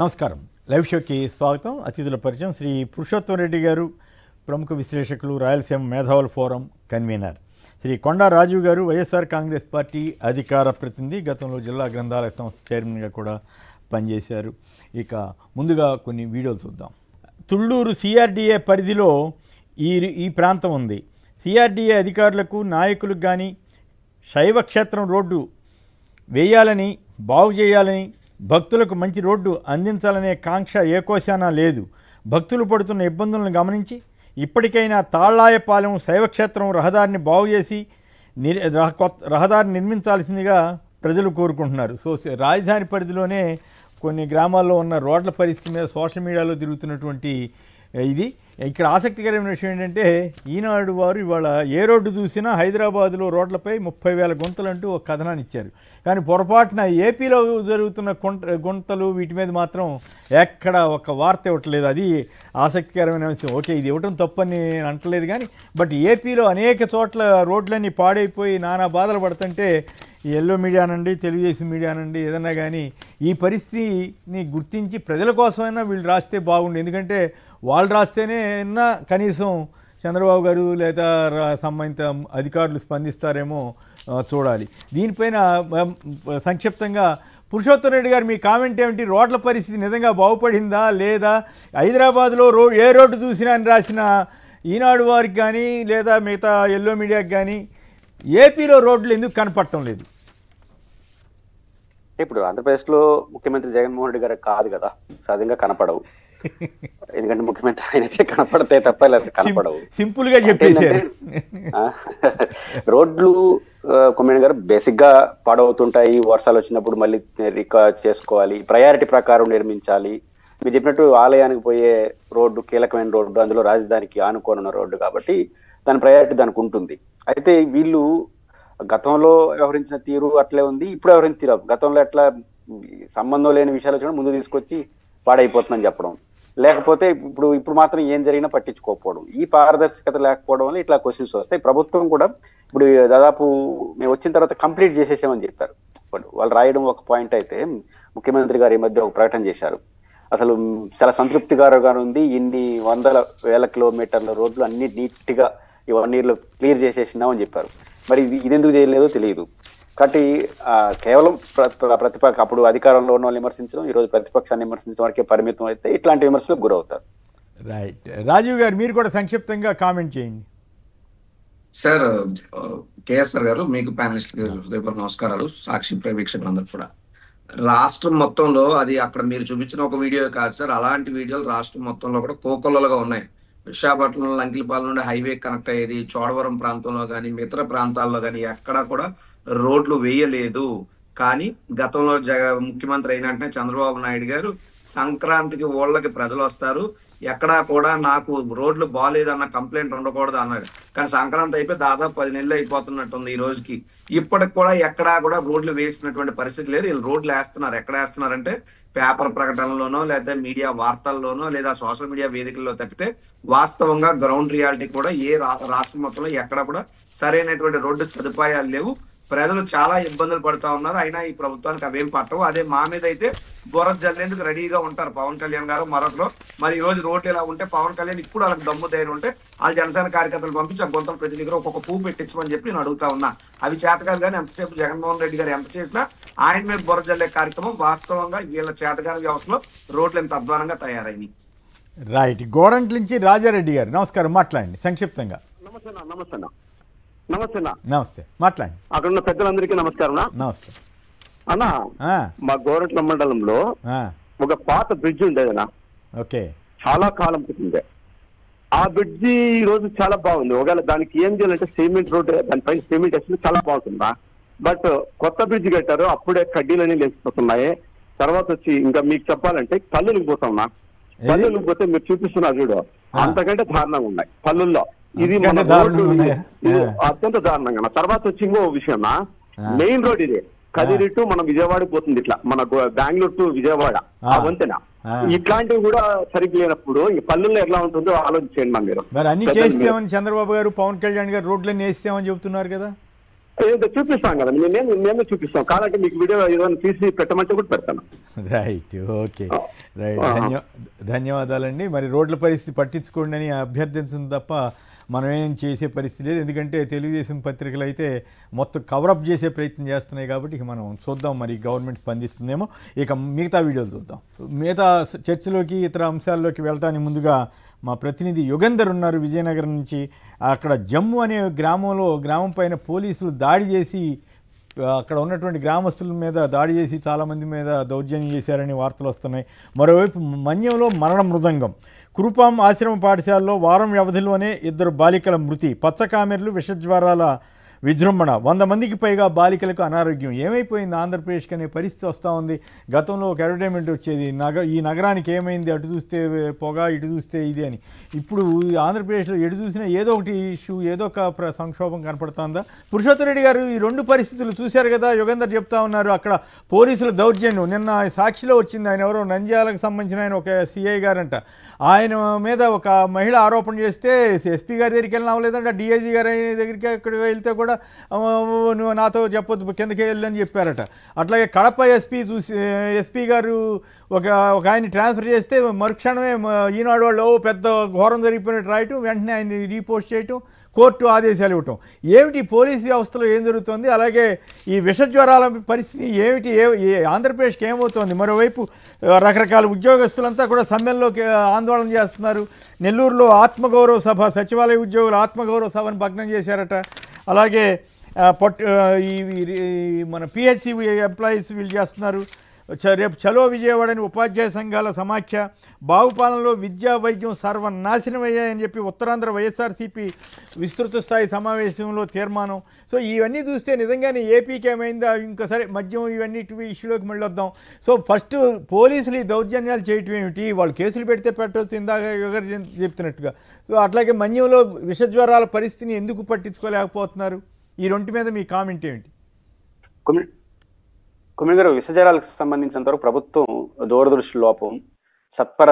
నమస్కారం. లైవ్ షోకి స్వాగతం. అతిథుల పరిచయం శ్రీ పురుషోత్తం రెడ్డి గారు, ప్రముఖ విశ్లేషకులు, రాయలసీమ మేధావుల ఫోరం కన్వీనర్. శ్రీ కొండా రాజు గారు, వైఎస్ఆర్ కాంగ్రెస్ పార్టీ అధికార ప్రతినిధి, గతంలో జిల్లా గ్రంథాలయ సంస్థ చైర్మన్గా కూడా పనిచేశారు. ఇక ముందుగా కొన్ని వీడియోలు చూద్దాం. తుళ్ళూరు సిఆర్డీఏ పరిధిలో ఈ ప్రాంతం ఉంది. సిఆర్డీఏ అధికారులకు, నాయకులకు కానీ శైవక్షేత్రం రోడ్డు వేయాలని, బాగు చేయాలని, భక్తులకు మంచి రోడ్డు అందించాలనే కాంక్ష ఏకోశాన లేదు. భక్తులు పడుతున్న ఇబ్బందులను గమనించి ఇప్పటికైనా తాళ్లాయపాలెం శైవక్షేత్రం రహదారిని బాగు చేసి రహదారిని నిర్మించాల్సిందిగా ప్రజలు కోరుకుంటున్నారు. సో రాజధాని పరిధిలోనే కొన్ని గ్రామాల్లో ఉన్న రోడ్ల పరిస్థితి మీద సోషల్ మీడియాలో తిరుగుతున్నటువంటి ఇది. ఇక్కడ ఆసక్తికరమైన విషయం ఏంటంటే, ఈనాడు వారు ఇవాళ ఏ రోడ్డు చూసినా హైదరాబాదులో రోడ్లపై 30,000 గుంతలంటూ ఒక కథనాన్ని ఇచ్చారు. కానీ పొరపాటున ఏపీలో జరుగుతున్న గుంతలు వీటి మీద మాత్రం ఎక్కడ ఒక వార్త ఇవ్వట్లేదు. అది ఆసక్తికరమైన విషయం. ఓకే, ఇది ఇవ్వటం తప్పని అంటలేదు, కానీ బట్ ఏపీలో అనేక చోట్ల రోడ్లన్నీ పాడైపోయి నానా బాధలు పడుతుంటే ఈ ఎల్లో మీడియా నుండి, తెలుగుదేశం మీడియా నుండి ఏదన్నా కానీ ఈ పరిస్థితిని గుర్తించి ప్రజల కోసమైనా వీళ్ళు రాస్తే బాగుండు. ఎందుకంటే వాళ్ళు రాస్తేనే కనీసం చంద్రబాబు గారు లేదా సంబంధిత అధికారులు స్పందిస్తారేమో చూడాలి. దీనిపైన సంక్షిప్తంగా పురుషోత్తం రెడ్డి గారు, మీ కామెంట్ ఏమిటి? రోడ్ల పరిస్థితి నిజంగా బాగుపడిందా లేదా? హైదరాబాద్లో ఏ రోడ్డు చూసినా అని రాసిన ఈనాడు వారికి కానీ లేదా మిగతా ఎల్లో మీడియాకి కానీ ఏపీలో రోడ్లు ఎందుకు కనపడటం లేదు? ఇప్పుడు ఆంధ్రప్రదేశ్లో ముఖ్యమంత్రి జగన్మోహన్ రెడ్డి గారు కాదు కదా, సహజంగా కనపడవు. ఎందుకంటే ముఖ్యమంత్రి ఆయనైతే కనపడతాయి తప్ప లేదా కనపడవు. సింపుల్ గా చెప్పేసారు. రోడ్లు కొమ్మినేని గారు బేసిక్ గా పాడవుతుంటాయి. వర్షాలు వచ్చినప్పుడు మళ్ళీ రికార్ చేసుకోవాలి, ప్రయారిటీ ప్రకారం నిర్మించాలి. మీరు చెప్పినట్టు ఆలయానికి పోయే రోడ్డు కీలకమైన రోడ్డు, అందులో రాజధానికి ఆనుకోనున్న రోడ్డు కాబట్టి దాని ప్రయారిటీ దానికి ఉంటుంది. అయితే వీళ్ళు గతంలో వ్యవహరించిన తీరు అట్లే ఉంది, ఇప్పుడు వ్యవహరించిన తీరు. గతంలో ఎట్లా సంబంధం లేని విషయాలు వచ్చినా ముందు తీసుకొచ్చి పాడైపోతుందని చెప్పడం, లేకపోతే ఇప్పుడు మాత్రం ఏం జరిగినా పట్టించుకోకపోవడం, ఈ పారదర్శకత లేకపోవడం వల్ల ఇట్లా క్వశ్చన్స్ వస్తాయి. ప్రభుత్వం కూడా ఇప్పుడు దాదాపు మేము వచ్చిన తర్వాత కంప్లీట్ చేసేసామని చెప్పారు. వాళ్ళు రాయడం ఒక పాయింట్ అయితే, ముఖ్యమంత్రి గారు ఈ మధ్య ఒక ప్రకటన చేశారు. అసలు చాలా సంతృప్తికరంగా ఉంది, ఇన్ని 100,000 కిలోమీటర్ల రోడ్లు అన్ని నీట్ గా ఈ 1 year లో క్లియర్ చేసేసినామని చెప్పారు. మరి ఇది ఎందుకు చేయలేదో తెలియదు. కాబట్టి కేవలం ప్రతిపక్ష అప్పుడు అధికారంలో ఉన్న వాళ్ళు విమర్శించడం, ఈరోజు ప్రతిపక్షాన్ని విమర్శించడం వరకే పరిమితం అయితే ఇట్లాంటి విమర్శలకు గురవుతారు. రైట్. రాజీవ్ గారు, మీరు కూడా సంక్షిప్తంగా కామెంట్ చేయండి. సార్, కేఎస్ఆర్ గారు, మీకు ప్యానలిస్ట్ నమస్కారాలు, సాక్షి ప్రేక్షకులందరూ కూడా. రాష్ట్రం మొత్తంలో అది అక్కడ మీరు చూపించిన ఒక వీడియో కాదు సార్, అలాంటి వీడియోలు రాష్ట్రం మొత్తంలో కూడా కోకొల్లలుగా ఉన్నాయి. విశాఖపట్నం లంకిలపాలెం నుండి హైవే కనెక్ట్ అయ్యేది, చోడవరం ప్రాంతంలో కానీ ఇతర ప్రాంతాల్లో కానీ ఎక్కడా కూడా రోడ్లు వేయలేదు. కానీ గతంలో ముఖ్యమంత్రి అయినట్టే చంద్రబాబు నాయుడు గారు సంక్రాంతికి ఊళ్ళకి ప్రజలు వస్తారు, ఎక్కడా కూడా నాకు రోడ్లు బాగాలేదన్న కంప్లైంట్ ఉండకూడదు అన్నారు. కానీ సంక్రాంతి అయిపోయి దాదాపు 10 నెలలు అయిపోతున్నట్టుంది ఈ రోజుకి. ఇప్పటికి కూడా ఎక్కడా కూడా రోడ్లు వేసినటువంటి పరిస్థితి లేదు. వీళ్ళు రోడ్లు వేస్తున్నారు. ఎక్కడ వేస్తున్నారంటే పేపర్ ప్రకటనలోనో లేదా మీడియా వార్తల్లోనో లేదా సోషల్ మీడియా వేదికల్లో తప్పితే వాస్తవంగా గ్రౌండ్ రియాలిటీ కూడా ఏ రాష్ట్రం మొత్తంలో ఎక్కడ కూడా సరైనటువంటి రోడ్డు సదుపాయాలు లేవు. ప్రజలు చాలా ఇబ్బందులు పడుతూ ఉన్నారు. అయినా ఈ ప్రభుత్వానికి అవేం పట్టవు. అదే మా మీద అయితే బుర్ర జల్లేందుకు రెడీగా ఉంటారు పవన్ కళ్యాణ్ గారు మరొకరు. మరి ఈ రోజు రోడ్లు ఎలా ఉంటే పవన్ కళ్యాణ్ ఇప్పుడు వాళ్ళకి దమ్ము ధైర్యం ఉంటే వాళ్ళ జనసేన కార్యకర్తలు పంపించి ఆ గుంతలు ప్రతి దగ్గర ఒక్కొక్క పువ్వు పెట్టించమని చెప్పి నేను అడుగుతా ఉన్నా. అవి చేతకాదు. కానీ ఎంతసేపు జగన్మోహన్ రెడ్డి గారు ఎంత చేసినా ఆయన మీద బుర్ర జల్లే కార్యక్రమం వాస్తవంగా వీళ్ళ చేతకాని వ్యవస్థలో రోడ్లు ఎంత అధ్వానంగా తయారైనాయి. రైట్. గోరంట్ల నుంచి రాజారెడ్డి గారు, నమస్కారం, మాట్లాడండి సంక్షిప్తంగా. నమస్తే, మాట్లాడండి. అక్కడ ఉన్న పెద్దలందరికీ నమస్కారం. నమస్తే అన్న. మా గోరంట్ల మండలంలో ఒక పాత బ్రిడ్జ్ ఉండేదన్నా. ఓకే. చాలా కాలం పుట్టిందే ఆ బ్రిడ్జి. ఈ రోజు చాలా బాగుంది. ఒకవేళ దానికి ఏం చేయాలంటే సిమెంట్ రోడ్, దానిపైన సిమెంట్ వేస్తే చాలా బాగుంటుందా. బట్ కొత్త బ్రిడ్జ్ కట్టారు, అప్పుడే కడ్డీలన్నీ లేచిపోతున్నాయి. తర్వాత వచ్చి ఇంకా మీకు చెప్పాలంటే పల్లెలకు పోతామన్నా. పల్లెలకు పోతే మీరు చూపిస్తున్నారు చూడు, అంతకంటే దారుణంగా ఉన్నాయి పల్లెల్లో. ఇది మన అత్యంత దారుణంగా. తర్వాత వచ్చి ఇంకో విషయం, మెయిన్ రోడ్ ఇది కదిరి టు మన విజయవాడ పోతుంది, ఇట్లా మన బెంగళూరు టు విజయవాడ ఆ వంతెన. ఇట్లాంటివి కూడా సరిగ్గా లేనప్పుడు ఈ పల్లెల్లో ఎట్లా ఉంటుందో ఆలోచించండి. మీరు మరి అన్ని చేస్తామని చంద్రబాబు గారు, పవన్ కళ్యాణ్ గారు రోడ్లన్నీ వేస్తామని చెబుతున్నారు కదా. ఏదో చూపిస్తాం కదా, మేము చూపిస్తాం. కావాలంటే మీకు వీడియో ఏదైనా తీసి పెట్టమంటే కూడా పెడతాను. Right, okay, right. ధన్యవాదాలండి. మరి రోడ్ల పరిస్థితి పట్టించుకోండి అని అభ్యర్థించడం తప్ప మనం ఏం చేసే పరిస్థితి లేదు. ఎందుకంటే తెలుగుదేశం పత్రికలు అయితే మొత్తం కవరప్ చేసే ప్రయత్నం చేస్తున్నాయి కాబట్టి ఇక మనం చూద్దాం మరి గవర్నమెంట్ స్పందిస్తుందేమో. ఇక మిగతా వీడియోలు చూద్దాం. మిగతా చర్చలోకి ఇతర అంశాల్లోకి వెళ్ళటానికి ముందుగా మా ప్రతినిధి యుగంధర్ ఉన్నారు విజయనగరం నుంచి. అక్కడ జమ్ము అనే గ్రామం పైన పోలీసులు దాడి చేసి అక్కడ ఉన్నటువంటి గ్రామస్తుల మీద దాడి చేసి చాలామంది మీద దౌర్జన్యం చేశారని వార్తలు వస్తున్నాయి. మరోవైపు మన్యంలో మరణ మృదంగం. కురుపాం ఆశ్రమ పాఠశాలలో వారం వ్యవధిలోనే 2 బాలికల మృతి. పచ్చకామెర్లు, విషజ్వరాల విజృంభణ. 100 మందికి పైగా బాలికలకు అనారోగ్యం. ఏమైపోయింది ఆంధ్రప్రదేశ్కి అనే పరిస్థితి వస్తూ ఉంది. గతంలో ఒక అడ్వర్టైజ్మెంట్ వచ్చేది, ఈ నగరానికి ఏమైంది, అటు చూస్తే పొగ, ఇటు చూస్తే ఇది అని. ఇప్పుడు ఆంధ్రప్రదేశ్లో ఎటు చూసినా ఏదో ఒకటి ఇష్యూ, ఏదో ఒక సంక్షోభం కనపడుతుందా? పురుషోత్తమ రెడ్డి గారు ఈ 2 పరిస్థితులు చూశారు కదా. యుగంధర్ చెప్తా ఉన్నారు అక్కడ పోలీసుల దౌర్జన్యం. నిన్న సాక్షిలో వచ్చింది, ఆయన ఎవరో నంద్యాలకు సంబంధించిన ఆయన ఒక సిఐ గారంట. ఆయన మీద ఒక మహిళ ఆరోపణ చేస్తే ఎస్పీ గారి దగ్గరికి వెళ్ళినా లేదంటే డిఐజీ గారి దగ్గరికి అక్కడికి వెళ్తే కూడా నువ్వు నాతో చెప్పొద్దు, కిందకి వెళ్ళని చెప్పారట. అట్లాగే కడప ఎస్పీ గారు ఒక ఆయన్ని ట్రాన్స్ఫర్ చేస్తే మరుక్షణమే ఈనాడు వాళ్ళు పెద్ద ఘోరం జరిగిపోయినట్టు రాయటం, వెంటనే ఆయన్ని రీపోస్ట్ చేయటం, కోర్టు ఆదేశాలు ఇవ్వటం. ఏమిటి పోలీసు వ్యవస్థలో ఏం జరుగుతుంది? అలాగే ఈ విషజ్వరాల పరిస్థితి ఏమిటి? ఆంధ్రప్రదేశ్కి ఏమవుతోంది? మరోవైపు రకరకాల ఉద్యోగస్తులంతా కూడా సమ్మెల్లోకి ఆందోళన చేస్తున్నారు. నెల్లూరులో ఆత్మగౌరవ సభ, సచివాలయ ఉద్యోగుల ఆత్మగౌరవ సభను భగ్నం చేశారట. అలాగే మన పిహెచ్సి ఎంప్లాయీస్ వీళ్ళు చేస్తున్నారు. రేపు చలో విజయవాడ అని ఉపాధ్యాయ సంఘాల సమాఖ్య. బాగుపాలనలో విద్యా వైద్యం సర్వనాశనమయ్యాయని చెప్పి ఉత్తరాంధ్ర వైఎస్ఆర్సీపీ విస్తృత స్థాయి సమావేశంలో తీర్మానం. సో ఇవన్నీ చూస్తే నిజంగానే ఏపీకి ఏమైందా? ఇంకా సరే మద్యం ఇవన్నీ ఇష్యూలోకి మళ్ళీ వద్దాం. సో ఫస్ట్ పోలీసులు ఈ దౌర్జన్యాలు చేయటం ఏమిటి? వాళ్ళు కేసులు పెడితే పెట్టవచ్చు, ఇందాక చెప్తున్నట్టుగా. సో అట్లాగే మన్యంలో విషజ్వరాల పరిస్థితిని ఎందుకు పట్టించుకోలేకపోతున్నారు? ఈ 2 మీద మీ కామెంట్ ఏమిటి? కుమిల్ గారు, విషజ్వరాలకు సంబంధించినంత వరకు ప్రభుత్వం దూరదృష్టి లోపం, సత్వర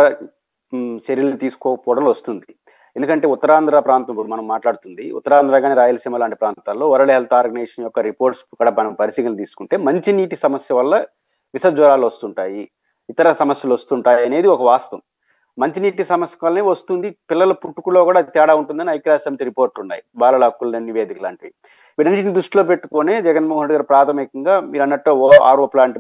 చర్యలు తీసుకోకపోవడం వస్తుంది. ఎందుకంటే ఉత్తరాంధ్ర ప్రాంతం ఇప్పుడు మనం మాట్లాడుతుంది, ఉత్తరాంధ్ర కానీ రాయలసీమ లాంటి ప్రాంతాల్లో వరల్డ్ హెల్త్ ఆర్గనైజేషన్ యొక్క రిపోర్ట్స్ కూడా మనం పరిశీలన తీసుకుంటే మంచినీటి సమస్య వల్ల విషజ్వరాలు వస్తుంటాయి, ఇతర సమస్యలు వస్తుంటాయి అనేది ఒక వాస్తవం. మంచినీటి సమస్య వల్లనే వస్తుంది. పిల్లల పుట్టుకలో కూడా తేడా ఉంటుందని ఐక్యరాజ్య సమితి రిపోర్ట్లు ఉన్నాయి, బాలల హక్కుల నివేదిక లాంటివి. వీటన్నిటిని దృష్టిలో పెట్టుకునే జగన్మోహన్ రెడ్డి గారు ప్రాథమికంగా మీరు అన్నట్టు ఆర్ఓ ప్లాంట్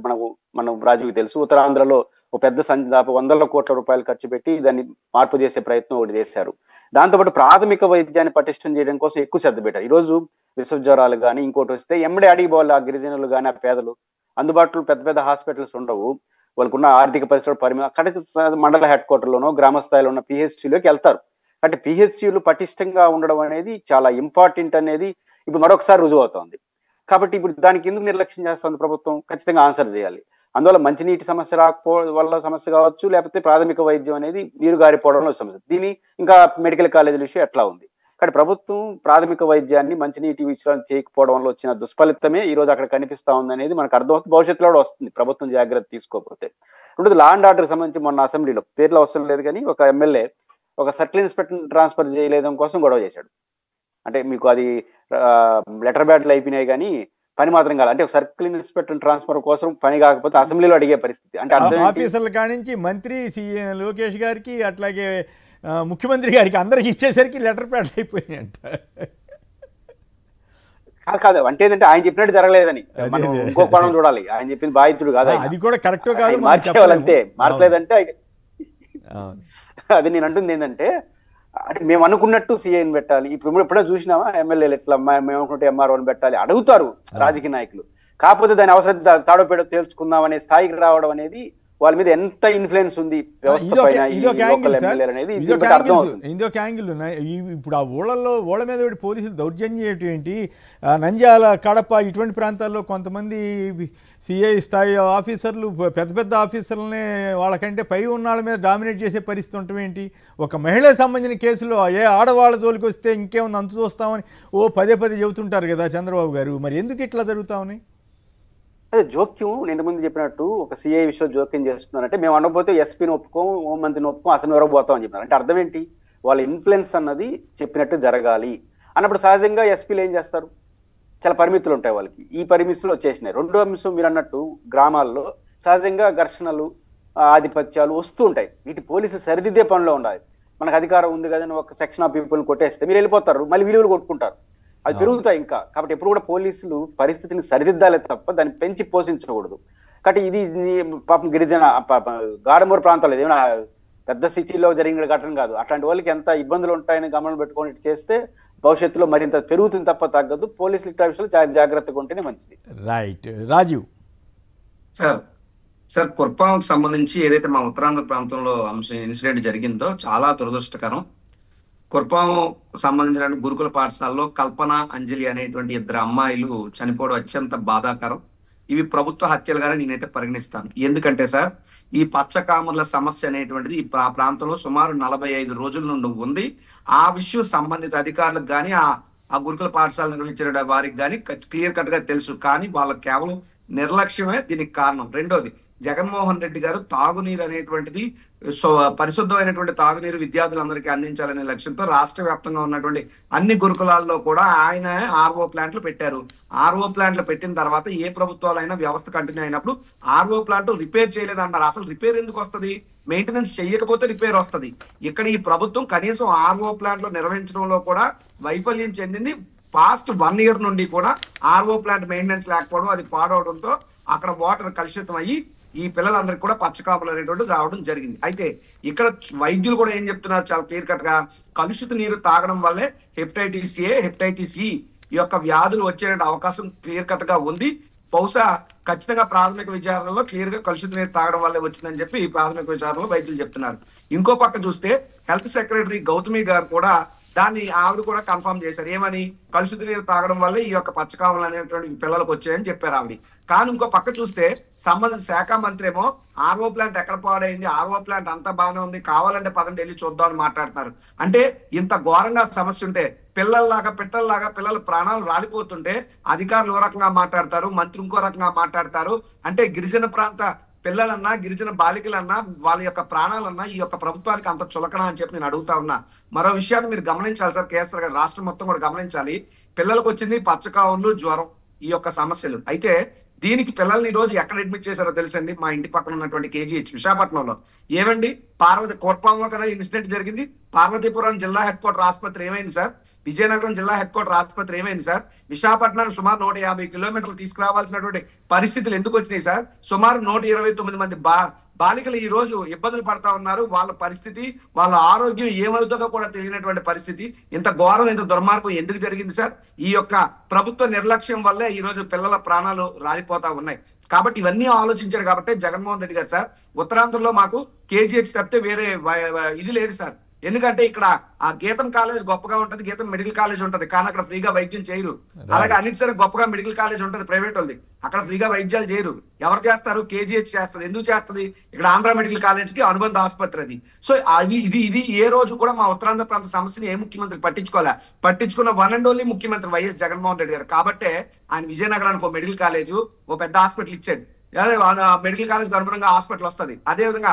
మనం రాజుకి తెలుసు, ఉత్తరాంధ్రలో ఒక పెద్ద దాదాపు 100 కోట్ల రూపాయలు ఖర్చు పెట్టి దాన్ని మార్పు చేసే ప్రయత్నం ఒకటి చేశారు. దాంతోపాటు ప్రాథమిక వైద్యాన్ని పటిష్టం చేయడం కోసం ఎక్కువ శ్రద్ధ పెట్టారు. ఈ రోజు విషజ్వరాలు కానీ ఇంకోటి వస్తే ఎమ్మడే అడిగిపోవాలి. ఆ గిరిజనులు కానీ ఆ పేదలు అందుబాటులో పెద్ద పెద్ద హాస్పిటల్స్ ఉండవు, వాళ్ళకున్న ఆర్థిక పరిస్థితులు అక్కడికి మండల హెడ్ క్వార్టర్లోనో గ్రామ స్థాయిలో ఉన్న పిహెచ్సిలోకి వెళ్తారు. అంటే పిహెచ్సిలు పటిష్టంగా ఉండడం అనేది చాలా ఇంపార్టెంట్ అనేది ఇప్పుడు మరొకసారి రుజువు అవుతోంది. కాబట్టి ఇప్పుడు దానికి ఎందుకు నిర్లక్ష్యం చేస్తుంది ప్రభుత్వం? ఖచ్చితంగా ఆన్సర్ చేయాలి. అందువల్ల మంచినీటి సమస్య వల్ల సమస్య కావచ్చు, లేకపోతే ప్రాథమిక వైద్యం అనేది నీరు గారిపోవడంలో సమస్య. దీని ఇంకా మెడికల్ కాలేజీల విషయం ఎట్లా ఉంది. కానీ ప్రభుత్వం ప్రాథమిక వైద్యాన్ని మంచినీటి విషయాలు చేయకపోవడంలో వచ్చిన దుష్ఫలితమే ఈ రోజు అక్కడ కనిపిస్తా ఉంది అనేది మనకు అర్థమవుతుంది. భవిష్యత్తులో కూడా వస్తుంది ప్రభుత్వం జాగ్రత్త తీసుకోకపోతే. రెండోది లా అండ్ ఆర్డర్ సంబంధించి మొన్న అసెంబ్లీలో పేర్లు అవసరం లేదు కానీ ఒక ఎమ్మెల్యే ఒక సర్కిల్ ఇన్స్పెక్టర్ ట్రాన్స్ఫర్ చేయలేదని కోసం గొడవ చేశాడు. అంటే మీకు అది లెటర్ బ్యాడ్లు అయిపోయినాయి కానీ పని మాత్రం కాదు. అంటే ఒక సర్కిల్ ఇన్స్పెక్టర్ ట్రాన్స్ఫర్ కోసం పని కాకపోతే అసెంబ్లీలో అడిగే పరిస్థితి. అంటే ఆఫీసర్ల కానించి మంత్రి లోకేష్ గారికి అట్లాగే ముఖ్యమంత్రి గారికి అందరికి ఇచ్చేసరికి లెటర్ ప్యాడ్ అయిపోయినాయి అంట. కాదు అంటే ఏంటంటే ఆయన చెప్పినట్టు జరగలేదని మనం ఇంకో కోణం చూడాలి. ఆయన చెప్పింది బాధితుడు కాదు, అది కూడా కరెక్ట్ కాదు, మార్చేవాళ్ళంతే. మార్చలేదంటే అది నేను అంటుంది ఏంటంటే అంటే మేము అనుకున్నట్టు సీఐని పెట్టాలి. ఇప్పుడు ఎప్పుడో చూసినామా ఎమ్మెల్యేలు ఎట్లా మేము అనుకుంటే ఎంఆర్ఓని పెట్టాలి అడుగుతారు రాజకీయ నాయకులు. కాకపోతే దాని అవసరం తాడోపేడో తేల్చుకుందాం అనే స్థాయికి రావడం అనేది వాళ్ళ మీద ఎంత ఇన్ఫ్లుయెన్స్ ఉంది వ్యవస్థ పైన అనేది ఇంకొక యాంగిల్. ఇప్పుడు ఆ ఊళ్ళ మీద పోలీసులు దౌర్జన్యం చేయటం ఏంటి? నంద్యాల, కడప ఇటువంటి ప్రాంతాల్లో కొంతమంది సిఐ స్థాయి ఆఫీసర్లు పెద్ద పెద్ద ఆఫీసర్లనే వాళ్ళకంటే పై ఉన్న వాళ్ళ మీద డామినేట్ చేసే పరిస్థితి ఉండటం ఏంటి? ఒక మహిళకు సంబంధించిన కేసులో ఆడవాళ్ళ జోలికి వస్తే ఇంకేముంది అంతు చూస్తామని పదే చెబుతుంటారు కదా చంద్రబాబు గారు. మరి ఎందుకు ఇట్లా జరుగుతా ఉన్నాయి? అదే జోక్యం నేను ముందు చెప్పినట్టు ఒక సిఐ విషయం జోక్యం చేస్తున్నారంటే మేము అనకపోతే ఎస్పీని ఒప్పుకోం, హోంమంత్రిని ఒప్పుకోం, అసలు ఎవరో పోతాం అని చెప్పినారు. అంటే అర్థం ఏంటి? వాళ్ళ ఇన్ఫ్లుయెన్స్ అన్నది చెప్పినట్టు జరగాలి అన్నప్పుడు సహజంగా ఎస్పీలు ఏం చేస్తారు? చాలా పరిమితులు ఉంటాయి వాళ్ళకి. ఈ పరిమితులు వచ్చేసినాయి. రెండో అంశం మీరు అన్నట్టు గ్రామాల్లో సహజంగా ఘర్షణలు, ఆధిపత్యాలు వస్తూ ఉంటాయి. వీటి పోలీసులు సరిదిద్దే పనిలో ఉండాలి. మనకు అధికారం ఉంది కదా ఒక సెక్షన్ ఆఫ్ పీపుల్ కొట్టేస్తే మీరు వెళ్ళిపోతారు, మళ్ళీ విలువలు కొట్టుకుంటారు, అది పెరుగుతాయి ఇంకా. కాబట్టి ఎప్పుడు కూడా పోలీసులు పరిస్థితిని సరిదిద్దాలే తప్ప దాన్ని పెంచి పోషించకూడదు. కాబట్టి ఇది పాపం గిరిజన గాడమూరు ప్రాంతాల్లో ఏమైనా పెద్ద సిటీలో జరిగిన ఘటన కాదు. అట్లాంటి వాళ్ళకి ఎంత ఇబ్బందులు ఉంటాయని గమనం పెట్టుకొని చేస్తే భవిష్యత్తులో మరింత పెరుగుతుంది తప్ప తగ్గదు. పోలీసులు ఇట్లా విషయాలు జాగ్రత్తగా ఉంటేనే మంచిది. రైట్. రాజీవ్ సార్ కుర్పాంకి సంబంధించి ఏదైతే మా ఉత్తరాంధ్ర ప్రాంతంలో ఇన్సిడెంట్ జరిగిందో చాలా దురదృష్టకరం. కుర్పాం సంబంధించిన గురుకుల పాఠశాలలో కల్పన, అంజలి అనేటువంటి ఇద్దరు అమ్మాయిలు చనిపోవడం అత్యంత బాధాకరం. ఇవి ప్రభుత్వ హత్యలుగానే నేనైతే పరిగణిస్తాను. ఎందుకంటే సార్ ఈ పచ్చకామర్ల సమస్య అనేటువంటిది ఈ ప్రాంతంలో సుమారు 45 రోజుల నుండి ఉంది. ఆ విషయం సంబంధిత అధికారులకు కానీ ఆ గురుకుల పాఠశాల నిర్వహించిన వారికి కానీ క్లియర్ కట్ గా తెలుసు. కానీ వాళ్ళ కేవలం నిర్లక్ష్యమే దీనికి కారణం. రెండోది, జగన్మోహన్ రెడ్డి గారు తాగునీరు అనేటువంటిది పరిశుద్ధమైనటువంటి తాగునీరు విద్యార్థులందరికీ అందించాలనే లక్ష్యంతో రాష్ట్ర వ్యాప్తంగా ఉన్నటువంటి అన్ని గురుకులాల్లో కూడా ఆయన ఆర్ఓ ప్లాంట్లు పెట్టారు. ఆర్ఓ ప్లాంట్లు పెట్టిన తర్వాత ఏ ప్రభుత్వాలైనా వ్యవస్థ కంటిన్యూ అయినప్పుడు ఆర్ఓ ప్లాంట్ రిపేర్ చేయలేదన్నారు. అసలు రిపేర్ ఎందుకు వస్తుంది? మెయింటెనెన్స్ చేయకపోతే రిపేర్ వస్తుంది. ఇక్కడ ఈ ప్రభుత్వం కనీసం ఆర్ఓ ప్లాంట్లు నిర్వహించడంలో కూడా వైఫల్యం చెందింది. పాస్ట్ 1 year నుండి కూడా ఆర్ఓ ప్లాంట్ మెయింటెనెన్స్ లేకపోవడం, అది పాడవడంతో అక్కడ వాటర్ కలుషితం అయ్యి ఈ పిల్లలందరికీ కూడా పచ్చకాపులు అనేటువంటిది రావడం జరిగింది. అయితే ఇక్కడ వైద్యులు కూడా ఏం చెప్తున్నారు చాలా క్లియర్ కట్ గా, కలుషిత నీరు తాగడం వల్లే హెపటైటిస్ ఏ, హెపటైటిస్ ఈ యొక్క వ్యాధులు వచ్చే అవకాశం క్లియర్ కట్ గా ఉంది. బహుశా ఖచ్చితంగా ప్రాథమిక విచారణలో క్లియర్ గా కలుషిత నీరు తాగడం వల్లే వచ్చిందని చెప్పి ఈ ప్రాథమిక విచారణలో వైద్యులు చెప్తున్నారు. ఇంకో పక్క చూస్తే హెల్త్ సెక్రటరీ గౌతమి గారు కూడా దాన్ని ఆవిడ కూడా కన్ఫర్మ్ చేశారు. ఏమని? కలుషిత నీరు తాగడం వల్ల ఈ యొక్క పచ్చకామలు అనేటువంటి పిల్లలకు వచ్చాయని చెప్పారు ఆవిడ. కానీ ఇంకో పక్క చూస్తే సంబంధిత శాఖ మంత్రి ఏమో ఆర్ఓ ప్లాంట్ ఎక్కడ పాడైంది, ఆర్ఓ ప్లాంట్ అంతా బాగానే ఉంది, కావాలంటే పదండి వెళ్ళి చూద్దామని మాట్లాడుతున్నారు. అంటే ఇంత ఘోరంగా సమస్య ఉంటే పిల్లల్లాగా పిల్లల ప్రాణాలు రాలిపోతుంటే అధికారులు ఓ రకంగా మాట్లాడతారు, మంత్రి ఇంకో రకంగా మాట్లాడతారు. అంటే గిరిజన ప్రాంత పిల్లలన్నా, గిరిజన బాలికలన్నా, వాళ్ళ యొక్క ప్రాణాలన్నా ఈ యొక్క ప్రభుత్వానికి అంత చులకనా అని చెప్పి నేను అడుగుతా ఉన్నా. మరో విషయాన్ని మీరు గమనించాలి సార్, కేసీఆర్ గారు రాష్ట్రం మొత్తం కూడా గమనించాలి. పిల్లలకు వచ్చింది పచ్చకావులు, జ్వరం, ఈ యొక్క సమస్యలు. అయితే దీనికి పిల్లల్ని ఈ రోజు ఎక్కడ అడ్మిట్ చేశారో తెలుసండి? మా ఇంటి పక్కన ఉన్నటువంటి KGH విశాఖపట్నంలో. ఏమండి, కోర్పాంలో కదా ఇన్సిడెంట్ జరిగింది. పార్వతీపురం జిల్లా హెడ్ క్వార్టర్ ఆసుపత్రి ఏమైంది సార్? విజయనగరం జిల్లా హెడ్ క్వార్టర్ ఆసుపత్రి ఏమైంది సార్? విశాఖపట్నానికి సుమారు 150 కిలోమీటర్లు తీసుకురావాల్సినటువంటి పరిస్థితులు ఎందుకు వచ్చినాయి సార్? సుమారు 129 మంది బాలికలు ఈ రోజు ఇబ్బందులు పడతా ఉన్నారు. వాళ్ళ పరిస్థితి, వాళ్ళ ఆరోగ్యం ఏమవుతుందో కూడా తెలియనటువంటి పరిస్థితి. ఇంత ఘోరం, ఇంత దుర్మార్గం ఎందుకు జరిగింది సార్? ఈ యొక్క ప్రభుత్వ నిర్లక్ష్యం వల్లే ఈ రోజు పిల్లల ప్రాణాలు రాలిపోతా ఉన్నాయి. కాబట్టి ఇవన్నీ ఆలోచించారు కాబట్టి జగన్మోహన్ రెడ్డి గారు సార్ ఉత్తరాంధ్రలో మాకు KGH తప్పితే వేరే ఇది లేదు సార్. ఎందుకంటే ఇక్కడ ఆ గీతం కాలేజ్ గొప్పగా ఉంటది, గీతం మెడికల్ కాలేజ్ ఉంటది, కానీ అక్కడ ఫ్రీగా వైద్యం చేయరు. అలాగే అన్నిటిసరి గొప్పగా మెడికల్ కాలేజ్ ఉంటది ప్రైవేట్ వాళ్ళది, అక్కడ ఫ్రీగా వైద్యాలు చేయరు. ఎవరు చేస్తారు? KGH చేస్తుంది. ఎందుకు చేస్తుంది? ఇక్కడ ఆంధ్ర మెడికల్ కాలేజ్ కి అనుబంధ ఆసుపత్రి అది. సో ఇది ఏ రోజు కూడా మా ఉత్తరాంధ్ర ప్రాంత సమస్యని ఏ ముఖ్యమంత్రి పట్టించుకున్న వన్ అండ్ ఓన్లీ ముఖ్యమంత్రి వైఎస్ జగన్మోహన్ రెడ్డి గారు. కాబట్టే ఆయన విజయనగరానికి ఒక మెడికల్ కాలేజ్, ఓ పెద్ద హాస్పిటల్ ఇచ్చాడు. మెడికల్ కాలేజ్ అనుగుణంగా హాస్పిటల్ వస్తుంది. అదేవిధంగా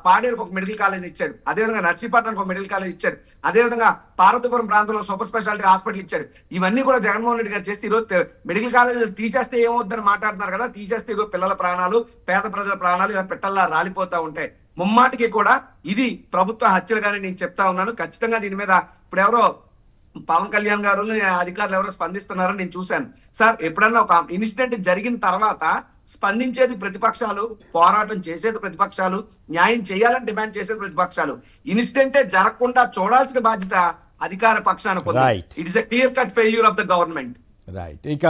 పాడేరుకు ఒక మెడికల్ కాలేజ్ ఇచ్చాడు. అదేవిధంగా నర్సీపట్నానికి ఒక మెడికల్ కాలేజ్ ఇచ్చాడు. అదేవిధంగా పార్వతీపురం ప్రాంతంలో సూపర్ స్పెషాలిటీ హాస్పిటల్ ఇచ్చాడు. ఇవన్నీ కూడా జగన్మోహన్ రెడ్డి గారు చేస్తే ఈరోజు మెడికల్ కాలేజీలు తీసేస్తే ఏమవుతుందని మాట్లాడుతున్నారు కదా. తీసేస్తే పిల్లల ప్రాణాలు, పేద ప్రజల ప్రాణాలు ఇలా పెట్టల్లా రాలిపోతా ఉంటాయి. ముమ్మాటికి కూడా ఇది ప్రభుత్వ హత్యలుగానే నేను చెప్తా ఉన్నాను. ఖచ్చితంగా దీని మీద ఇప్పుడు ఎవరో పవన్ కళ్యాణ్ గారు అధికారులు ఎవరో స్పందిస్తున్నారని నేను చూశాను సార్. ఎప్పుడన్నా ఒక ఇన్సిడెంట్ జరిగిన తర్వాత స్పందించేది ప్రతిపక్షాలు, పోరాటం చేసేది ప్రతిపక్షాలు, న్యాయం చేయాలని డిమాండ్ చేసేది ప్రతిపక్షాలు. ఇన్సిడెంటే జరగకుండా చూడాల్సిన బాధ్యత అధికార పక్షానికి ఉంది. It is a clear cut failure of the government. Right. ఇక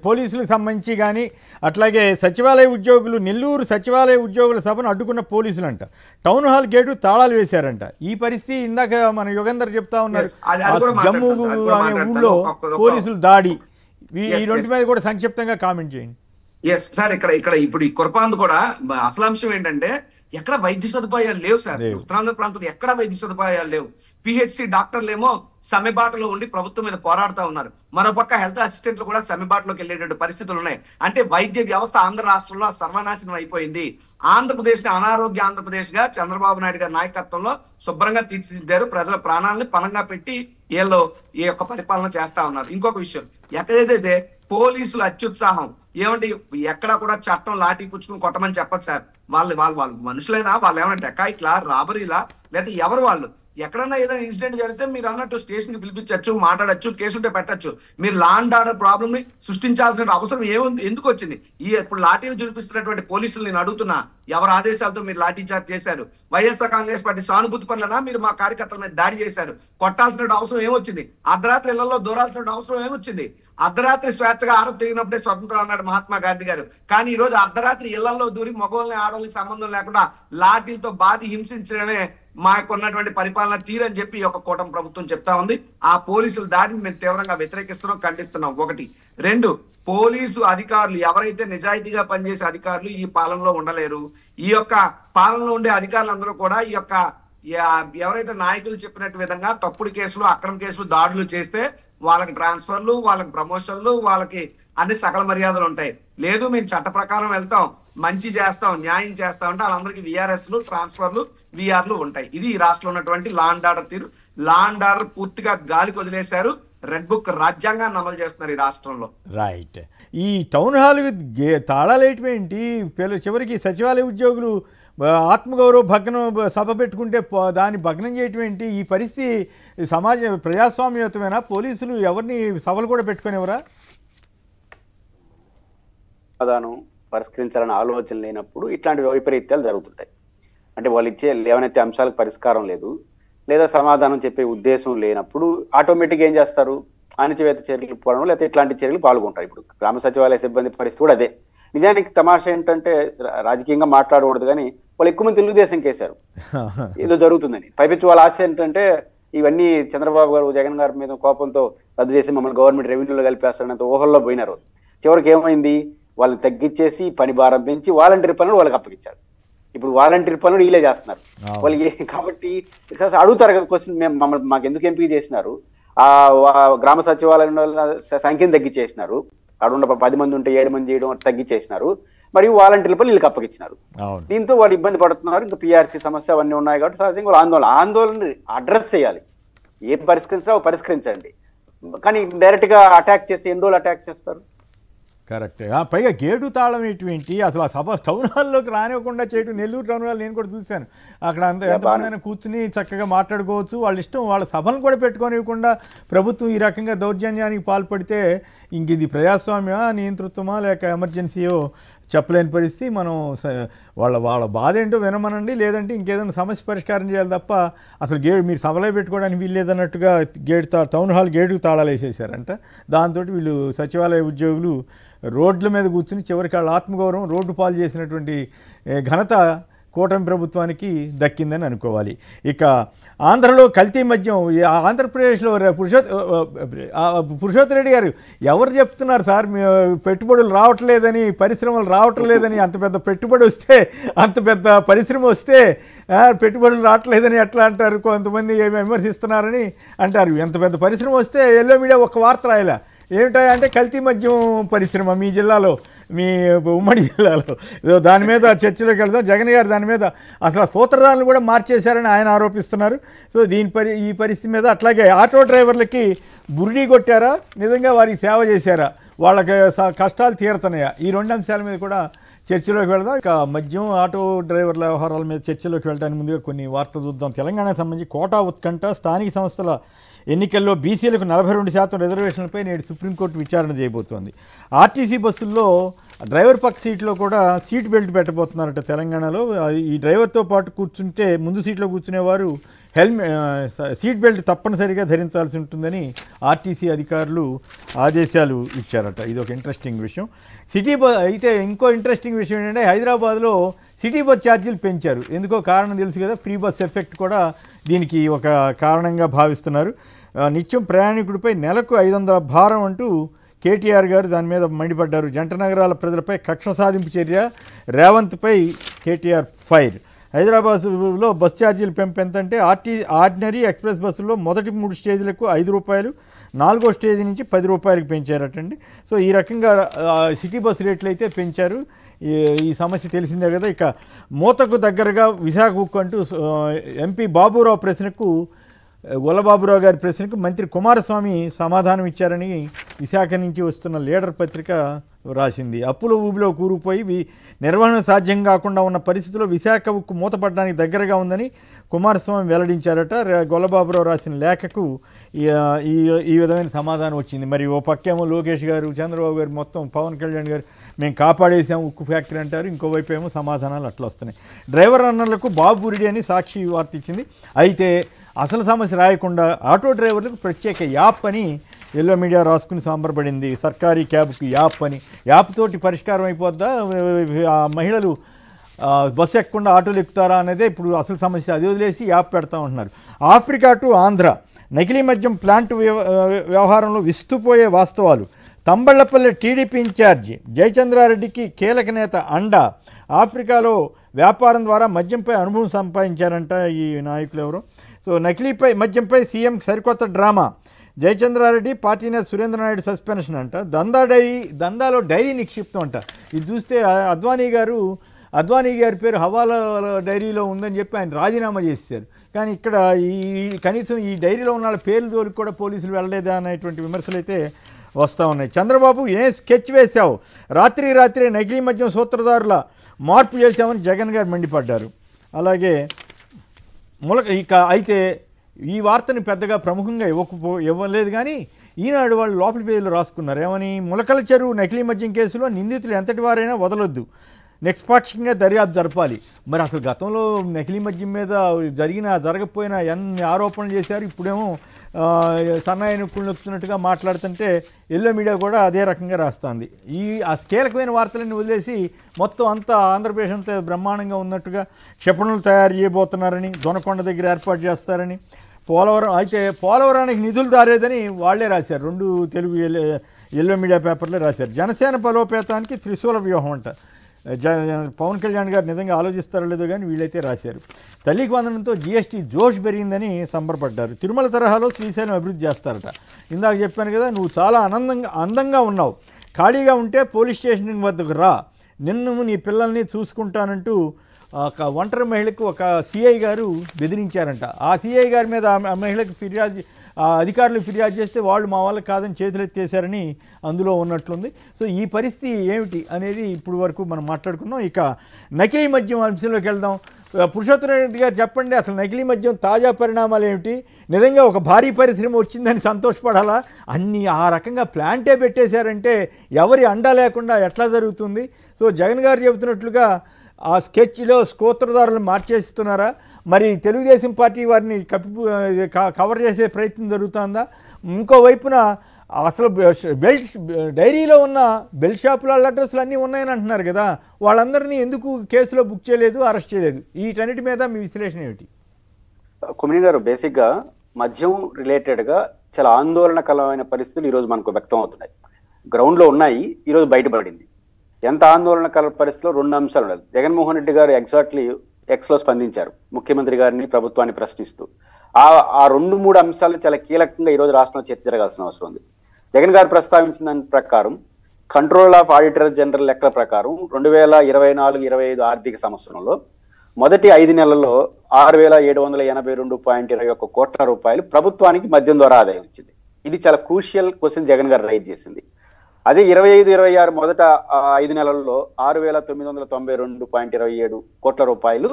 పోలీసులకు సంబంధించి కానీ అట్లాగే సచివాలయ ఉద్యోగులు, నెల్లూరు సచివాలయ ఉద్యోగుల సభను అడ్డుకున్న పోలీసులు అంట టౌన్ హాల్ గేటు తాళాలు వేశారంట. ఈ పరిస్థితి ఇందాక మన యుగంధర్ చెప్తా ఉన్నారు. జమ్మూ అనే ఊళ్ళో పోలీసులు దాడి, ఈ రెండు మీద కూడా సంక్షిప్తంగా కామెంట్ చేయండి. ఎస్ సార్, ఇక్కడ ఇప్పుడు ఈ కుర్పాంద్ కూడా అసలు అంశం ఏంటంటే ఎక్కడ వైద్య సదుపాయాలు లేవు సార్. ఉత్తరాంధ్ర ప్రాంతంలో ఎక్కడ వైద్య సదుపాయాలు లేవు. PHC డాక్టర్లు ఏమో సమ్మెబాటలో ఉండి ప్రభుత్వం మీద పోరాడుతూ ఉన్నారు. మరోపక్క హెల్త్ అసిస్టెంట్లు కూడా సమ్మెబాటలోకి వెళ్ళేటువంటి పరిస్థితులు ఉన్నాయి. అంటే వైద్య వ్యవస్థ ఆంధ్ర రాష్ట్రంలో సర్వనాశనం అయిపోయింది. ఆంధ్రప్రదేశ్ ని అనారోగ్య ఆంధ్రప్రదేశ్ గా చంద్రబాబు నాయుడు గారి నాయకత్వంలో శుభ్రంగా తీర్చిదిద్దారు. ప్రజల ప్రాణాలని పణంగా పెట్టి వీళ్ళు ఈ యొక్క పరిపాలన చేస్తా ఉన్నారు. ఇంకొక విషయం, ఎక్కడైతే పోలీసులు అత్యుత్సాహం. ఏమంటే ఎక్కడ కూడా చట్టం లాఠీ పుచ్చుకుని కొట్టమని చెప్పదు సార్. వాళ్ళు మనుషులైనా, వాళ్ళు ఏమైనా డెకాయిట్లా, రాబరీలా, లేకపోతే ఎవరు వాళ్ళు? ఎక్కడన్నా ఏదైనా ఇన్సిడెంట్ జరిగితే మీరు అన్నట్టు స్టేషన్ కి పిలిపించచ్చు, మాట్లాడచ్చు, కేసు ఉంటే పెట్టచ్చు. మీరు లా అండ్ ఆర్డర్ ప్రాబ్లమ్ ని సృష్టించాల్సిన అవసరం ఎందుకు వచ్చింది? ఇప్పుడు లాఠీలు చూపిస్తున్నటువంటి పోలీసులు నేను అడుగుతున్నా, ఎవరి ఆదేశాలతో మీరు లాఠీ చార్జ్ చేశారు? వైఎస్ఆర్ కాంగ్రెస్ పార్టీ సానుభూతి పనులనా మీరు మా కార్యకర్తల మీద దాడి చేశారు? కొట్టాల్సిన అవసరం ఏమొచ్చింది? అర్ధరాత్రి ఇళ్లలో దూరాల్సిన అవసరం ఏమొచ్చింది? అర్ధరాత్రి స్వేచ్ఛగా ఆరో తిరిగినప్పుడే స్వతంత్రం అన్నాడు మహాత్మా గాంధీ గారు. కానీ ఈ రోజు అర్ధరాత్రి ఇళ్లలో దూరి మగవాళ్ళని ఆడవాళ్ళకి సంబంధం లేకుండా లాఠీలతో బాధి హింసించడమే మాకున్నటువంటి పరిపాలన తీరని చెప్పి ఒక కూటమి ప్రభుత్వం చెప్తా ఉంది. ఆ పోలీసుల దాడిని మేము తీవ్రంగా వ్యతిరేకిస్తున్నాం, ఖండిస్తున్నాం. ఒకటి. రెండు, పోలీసు అధికారులు ఎవరైతే నిజాయితీగా పనిచేసే అధికారులు ఈ పాలనలో ఉండలేరు. ఈ యొక్క పాలనలో ఉండే అధికారులందరూ కూడా ఈ యొక్క ఎవరైతే నాయకులు చెప్పినట్టు విధంగా తప్పుడు కేసులు, అక్రమ కేసులు, దాడులు చేస్తే వాళ్ళకి ట్రాన్స్ఫర్లు, వాళ్ళకి ప్రమోషన్లు, వాళ్ళకి అన్ని సకల మర్యాదలు ఉంటాయి. లేదు మేము చట్ట ప్రకారం వెళ్తాం, మంచి చేస్తాం, న్యాయం చేస్తాం అంటే వాళ్ళందరికీ విఆర్ఎస్లు, ట్రాన్స్ఫర్లు, విఆర్లు ఉంటాయి. ఇది ఈ రాష్ట్రంలో ఉన్నటువంటి లా అండ్ ఆర్డర్ తీరు. లా అండ్ ఆర్డర్ పూర్తిగా గాలికి వదిలేశారు. రెడ్ బుక్ రాజ్యాంగాన్ని అమలు చేస్తున్నారు ఈ రాష్ట్రంలో. రైట్. ఈ టౌన్ హాల్ తాళాలేటువంటి చివరికి సచివాలయ ఉద్యోగులు ఆత్మగౌరవ భగ్నం సభ పెట్టుకుంటే దాన్ని భగ్నం చేయటం ఏంటి? ఈ పరిస్థితి సమాజ ప్రజాస్వామ్యయుతమైన పోలీసులు ఎవరిని సభలు కూడా పెట్టుకునేవరా? సమాధానం పరిష్కరించాలని ఆలోచన లేనప్పుడు ఇట్లాంటి వైపరీత్యాలు జరుగుతుంటాయి. అంటే వాళ్ళు ఇచ్చే ఏవైతే అంశాలకు పరిష్కారం లేదు, లేదా సమాధానం చెప్పే ఉద్దేశం లేనప్పుడు ఆటోమేటిక్గా ఏం చేస్తారు? అణచివేత చర్యలు పోవడం, లేకపోతే ఇట్లాంటి చర్యలు పాల్గొంటారు. ఇప్పుడు గ్రామ సచివాలయ సిబ్బంది పరిస్థితి కూడా అదే. నిజానికి తమాషా ఏంటంటే రాజకీయంగా మాట్లాడకూడదు కానీ వాళ్ళు ఎక్కువ మంది తెలుగుదేశం కేసారు ఏదో జరుగుతుందని. పైపెచ్చి వాళ్ళ ఆశ ఏంటంటే ఇవన్నీ చంద్రబాబు గారు, జగన్ గారి మీద కోపంతో రద్దు చేసి మమ్మల్ని గవర్నమెంట్ రెవెన్యూలో కలిపేస్తారనేంత ఊహల్లో పోయినారు. చివరికి ఏమైంది? వాళ్ళని తగ్గించేసి పని భారం పెంచి వాలంటీర్ పనులు వాళ్ళకి అప్పగించారు. ఇప్పుడు వాలంటీర్ పనులు వీళ్ళే చేస్తున్నారు వాళ్ళకి. కాబట్టి అడుగుతారు కదా క్వశ్చన్, మమ్మల్ని మాకు ఎందుకు ఎంపిక చేసినారు? ఆ గ్రామ సచివాలయంలో సంఖ్యను తగ్గించేసినారు. అక్కడ ఉన్న 10 మంది ఉంటే 7 మంది చేయడం తగ్గించేసినారు. మరియు వాలంటీర్ల పనులు వీళ్ళకి అప్పగించినారు. దీంతో వాళ్ళు ఇబ్బంది పడుతున్నారు. ఇంకా పిఆర్సీ సమస్య అవన్నీ ఉన్నాయి కాబట్టి సహజంగా వాళ్ళు ఆందోళన అడ్రస్ చేయాలి. ఏం పరిష్కరించాలో పరిష్కరించండి. కానీ డైరెక్ట్ గా అటాక్ చేస్తే ఎన్ని రోజులు అటాక్ చేస్తారు? కరెక్ట్. పైగా గేటు తాళం ఏంటి? అసలు ఆ సభ టౌన్ హాల్లోకి రానివ్వకుండా చేయటం. నెల్లూరు టౌన్ హాల్ నేను కూడా చూశాను. అక్కడ ఎంతమంది కూర్చుని చక్కగా మాట్లాడుకోవచ్చు, వాళ్ళ ఇష్టం. వాళ్ళ సభను కూడా పెట్టుకోనివ్వకుండా ప్రభుత్వం ఈ రకంగా దౌర్జన్యానికి పాల్పడితే ఇంక ఇది ప్రజాస్వామ్యమా, నియంతృత్వమా, లేక ఎమర్జెన్సీయో చెప్పలేని పరిస్థితి. మనం వాళ్ళ బాధ ఏంటో వినమనండి, లేదంటే ఇంకేదైనా సమస్య పరిష్కారం చేయాలి తప్ప అసలు మీరు సభలో పెట్టుకోవడానికి వీల్లేదన్నట్టుగా టౌన్ హాల్ గేటుకు తాళాలు వేసేసారంట. దాంతో వీళ్ళు సచివాలయ ఉద్యోగులు రోడ్ల మీద కూర్చుని చివరికి వాళ్ళ ఆత్మగౌరవం రోడ్డు పాలు చేసినటువంటి ఘనత కూటమి ప్రభుత్వానికి దక్కిందని అనుకోవాలి. ఇక ఆంధ్రలో కల్తీ మద్యం, ఆంధ్రప్రదేశ్లో పురుషోత్తమ రెడ్డి గారు ఎవరు చెప్తున్నారు సార్ పెట్టుబడులు రావట్లేదని, పరిశ్రమలు రావటం లేదని? అంత పెద్ద పెట్టుబడి వస్తే, అంత పెద్ద పరిశ్రమ వస్తే పెట్టుబడులు రావట్లేదని ఎట్లా అంటారు? కొంతమంది విమర్శిస్తున్నారని అంటారు. ఎంత పెద్ద పరిశ్రమ వస్తే ఎల్లో మీడియా ఒక వార్త రాయలే. ఏమిటంటే కల్తీ మద్యం పరిశ్రమ మీ జిల్లాలో, మీ ఉమ్మడి జిల్లాలో. దాని మీద చర్చలోకి వెళ్తాం. జగన్ గారు దాని మీద అసలు సూత్రధారులు కూడా మార్చేశారని ఆయన ఆరోపిస్తున్నారు. సో ఈ పరిస్థితి మీద అట్లాగే ఆటో డ్రైవర్లకి బురిడీ కొట్టారా, నిజంగా వారికి సేవ చేశారా, వాళ్ళకి కష్టాలు తీరుతున్నాయా? ఈ 2 అంశాల మీద కూడా చర్చలోకి వెళ్దాం. ఇక మద్యం, ఆటో డ్రైవర్ల వ్యవహారాల మీద చర్చలోకి వెళ్ళడానికి ముందుగా కొన్ని వార్తలు చూద్దాం. తెలంగాణకు సంబంధించి కోటా ఉత్కంఠ, స్థానిక సంస్థల ఎన్నికల్లో బీసీలకు 42% రిజర్వేషన్లపై నేడు సుప్రీంకోర్టు విచారణ చేయబోతోంది. ఆర్టీసీ బస్సుల్లో డ్రైవర్ పక్క సీట్లో కూడా సీట్ బెల్ట్ పెట్టబోతున్నారట తెలంగాణలో. ఈ డ్రైవర్తో పాటు కూర్చుంటే ముందు సీట్లో కూర్చునేవారు సీట్ బెల్ట్ తప్పనిసరిగా ధరించాల్సి ఉంటుందని ఆర్టీసీ అధికారులు ఆదేశాలు ఇచ్చారట. ఇది ఒక ఇంట్రెస్టింగ్ విషయం. అయితే ఇంకో ఇంట్రెస్టింగ్ విషయం ఏంటంటే హైదరాబాద్లో సిటీ బస్ ఛార్జీలు పెంచారు. ఎందుకో కారణం తెలుసు కదా, ఫ్రీ బస్ ఎఫెక్ట్ కూడా దీనికి ఒక కారణంగా భావిస్తున్నారు. నిత్యం ప్రయాణికుడిపై నెలకు 500 భారం అంటూ కేటీఆర్ గారు దాని మీద మండిపడ్డారు. జంట నగరాల ప్రజలపై కక్ష సాధింపు చర్య, రేవంత్పై కేటీఆర్ ఫైర్. హైదరాబాద్లో బస్ ఛార్జీలు పెంపు ఎంతంటే ఆర్డినరీ ఎక్స్ప్రెస్ బస్సుల్లో మొదటి 3 స్టేజీలకు 5 రూపాయలు, 4వ స్టేజీ నుంచి 10 రూపాయలకు పెంచారటండి. సో ఈ రకంగా సిటీ బస్సు రేట్లు అయితే పెంచారు. ఈ సమస్య తెలిసిందే కదా. ఇక మూతకు దగ్గరగా విశాఖ ఉక్కు అంటూ ఎంపీ బాబురావు ప్రశ్నకు గొల్లబాబురావు గారి ప్రశ్నకు మంత్రి కుమారస్వామి సమాధానం ఇచ్చారని విశాఖ నుంచి వస్తున్న లీడర్ పత్రిక రాసింది. అప్పుల ఊబిలో కూరుకుపోయి నిర్వహణ సాధ్యం కాకుండా ఉన్న పరిస్థితిలో విశాఖ ఉక్కు మూతపడడానికి దగ్గరగా ఉందని కుమారస్వామి వెల్లడించారట. గొల్లబాబురావు రాసిన లేఖకు ఈ విధమైన సమాధానం వచ్చింది. మరి ఓ పక్కేమో లోకేష్ గారు, చంద్రబాబు గారు, మొత్తం పవన్ కళ్యాణ్ గారు మేము కాపాడేసాము ఉక్కు ఫ్యాక్టరీ అంటారు. ఇంకోవైపు ఏమో సమాధానాలు అట్లా వస్తున్నాయి. డ్రైవర్ రన్నర్లకు బాబురెడ్డి అని సాక్షి వార్త ఇచ్చింది. అయితే అసలు సమస్య రాయకుండా ఆటో డ్రైవర్లకు ప్రత్యేక యాప్ అని ఎల్లో మీడియా రాసుకుని సాంబరపడింది. సర్కారీ క్యాబ్కి యాప్ అని. యాప్ తోటి పరిష్కారం అయిపోద్దా, మహిళలు బస్సు ఎక్కకుండా ఆటోలు ఎక్కుతారా అనేదే ఇప్పుడు అసలు సమస్య. అది వదిలేసి యాప్ పెడతా ఉంటున్నారు. ఆఫ్రికా టు ఆంధ్ర నకిలీ మద్యం ప్లాంట్ వ్యవహారంలో విస్తుపోయే వాస్తవాలు. తంబళ్లపల్లి టీడీపీ ఇన్ఛార్జి జయచంద్రారెడ్డికి కీలక నేత అండ. ఆఫ్రికాలో వ్యాపారం ద్వారా మద్యంపై అనుభవం సంపాదించారంట ఈ నాయకులు ఎవరు. సో నకిలీపై మద్యంపై సీఎం సరికొత్త డ్రామా. జయచంద్రారెడ్డి, పార్టీ నేత సురేంద్రనాయుడు సస్పెన్షన్ అంట. దందాలో డైరీ నిక్షిప్తం అంట. ఇది చూస్తే అద్వానీ గారి పేరు హవాలా డైరీలో ఉందని చెప్పి ఆయన రాజీనామా చేశారు. కానీ ఇక్కడ కనీసం ఈ డైరీలో ఉన్న వాళ్ళ పేర్లు తోలికి కూడా పోలీసులు వెళ్ళలేదా అనేటువంటి విమర్శలు అయితే వస్తూ ఉన్నాయి. చంద్రబాబు స్కెచ్ వేశావు, రాత్రి నకిలీ మద్యం సూత్రధారుల మార్పు చేశామని జగన్ గారు మండిపడ్డారు. అలాగే అయితే ఈ వార్తని పెద్దగా ప్రముఖంగా ఇవ్వలేదు. కానీ ఈనాడు వాళ్ళు లోపల పేజీలో రాసుకున్నారు. ఏమని? ములకల చెరువు నకిలీ మద్యం కేసులో నిందితులు ఎంతటి వారైనా వదలొద్దు, నిష్పాక్షికంగా దర్యాప్తు జరపాలి. మరి అసలు గతంలో నకిలీ మద్యం మీద జరగకపోయినా ఎన్ని ఆరోపణలు చేశారు. ఇప్పుడేమో సన్నాయి నొక్కులు నొక్కుతున్నట్టుగా మాట్లాడుతుంటే ఎల్లో మీడియా కూడా అదే రకంగా రాస్తుంది. ఆ కీలకమైన వార్తలన్నీ వదిలేసి మొత్తం అంతా ఆంధ్రప్రదేశ్ అంతా బ్రహ్మాండంగా ఉన్నట్టుగా క్షిపణులు తయారు చేయబోతున్నారని, దొనకొండ దగ్గర ఏర్పాటు చేస్తారని, పోలవరానికి నిధులు దారేదని వాళ్లే రాశారు. 2 తెలుగు ఎల్లో మీడియా పేపర్లే రాశారు. జనసేన బలోపేతానికి త్రిశూల వ్యూహం అంట. పవన్ కళ్యాణ్ గారు నిజంగా ఆలోచిస్తారో లేదో కానీ వీళ్ళైతే రాశారు. తల్లికి వందనంతో జీఎస్టీ జోష్ పెరిగిందని సంబరపడ్డారు. తిరుమల తరహాలో శ్రీశైలం అభివృద్ధి చేస్తారట. ఇందాక చెప్పాను కదా, నువ్వు చాలా అందంగా ఉన్నావు, ఖాళీగా ఉంటే పోలీస్ స్టేషన్ వద్దకు రా, నిన్ను నీ పిల్లల్ని చూసుకుంటానంటూ ఒక ఒంటరి మహిళకు ఒక సిఐ గారు బెదిరించారంట. ఆ సిఐ గారి మీద ఆ మహిళకు అధికారులు ఫిర్యాదు చేస్తే వాళ్ళు మా వాళ్ళకి కాదని చేతులెత్తేశారని అందులో ఉన్నట్లుంది. సో ఈ పరిస్థితి ఏమిటి అనేది ఇప్పుడు వరకు మనం మాట్లాడుకున్నాం. ఇక నకిలీ మద్యం అంశంలోకి వెళ్దాం. పురుషోత్తమ రెడ్డి గారు చెప్పండి, అసలు నకిలీ మద్యం తాజా పరిణామాలు ఏమిటి? నిజంగా ఒక భారీ పరిశ్రమ వచ్చిందని సంతోషపడాలా? ఆ రకంగా ప్లాంటే పెట్టేశారంటే ఎవరి అండా లేకుండా ఎట్లా జరుగుతుంది? సో జగన్ గారు చెబుతున్నట్లుగా ఆ స్కెచ్లో స్కోత్రదారులను మార్చేస్తున్నారా? మరి తెలుగుదేశం పార్టీ వారిని కవర్ చేసే ప్రయత్నం జరుగుతుందా? ఇంకోవైపున అసలు డైరీలో ఉన్న బెల్ట్ షాపుల అడ్రస్లు అన్నీ ఉన్నాయని అంటున్నారు కదా, వాళ్ళందరినీ ఎందుకు కేసులో బుక్ చేయలేదు, అరెస్ట్ చేయలేదు? వీటన్నిటి మీద మీ విశ్లేషణ ఏమిటి? కుమిని గారు, బేసిక్గా మద్యం రిలేటెడ్గా చాలా ఆందోళనకరమైన పరిస్థితులు ఈరోజు మనకు వ్యక్తం అవుతున్నాయి. గ్రౌండ్లో ఉన్నాయి, ఈరోజు బయటపడింది. ఎంత ఆందోళనకర పరిస్థితిలో 2 అంశాలు ఉన్నాయి. జగన్మోహన్ రెడ్డి గారు ఎగ్జాక్ట్లీ ఎక్స్లో స్పందించారు ముఖ్యమంత్రి గారిని, ప్రభుత్వాన్ని ప్రశ్నిస్తూ. ఆ 2-3 అంశాలు చాలా కీలకంగా ఈరోజు రాష్ట్రంలో చర్చ జరగాల్సిన అవసరం ఉంది. జగన్ గారు ప్రస్తావించిన దాని ప్రకారం కంట్రోల్ ఆఫ్ ఆడిటర్ జనరల్ లెక్కల ప్రకారం 2024-25 ఆర్థిక సంవత్సరంలో మొదటి 5 నెలల్లో 6,782.21 కోట్ల రూపాయలు ప్రభుత్వానికి మద్యం ద్వారా ఆదాయం వచ్చింది. ఇది చాలా క్రూషియల్ క్వశ్చన్ జగన్ గారు రైజ్ చేసింది. అదే 25-26 మొదట 5 నెలల్లో 6,992.27 కోట్ల రూపాయలు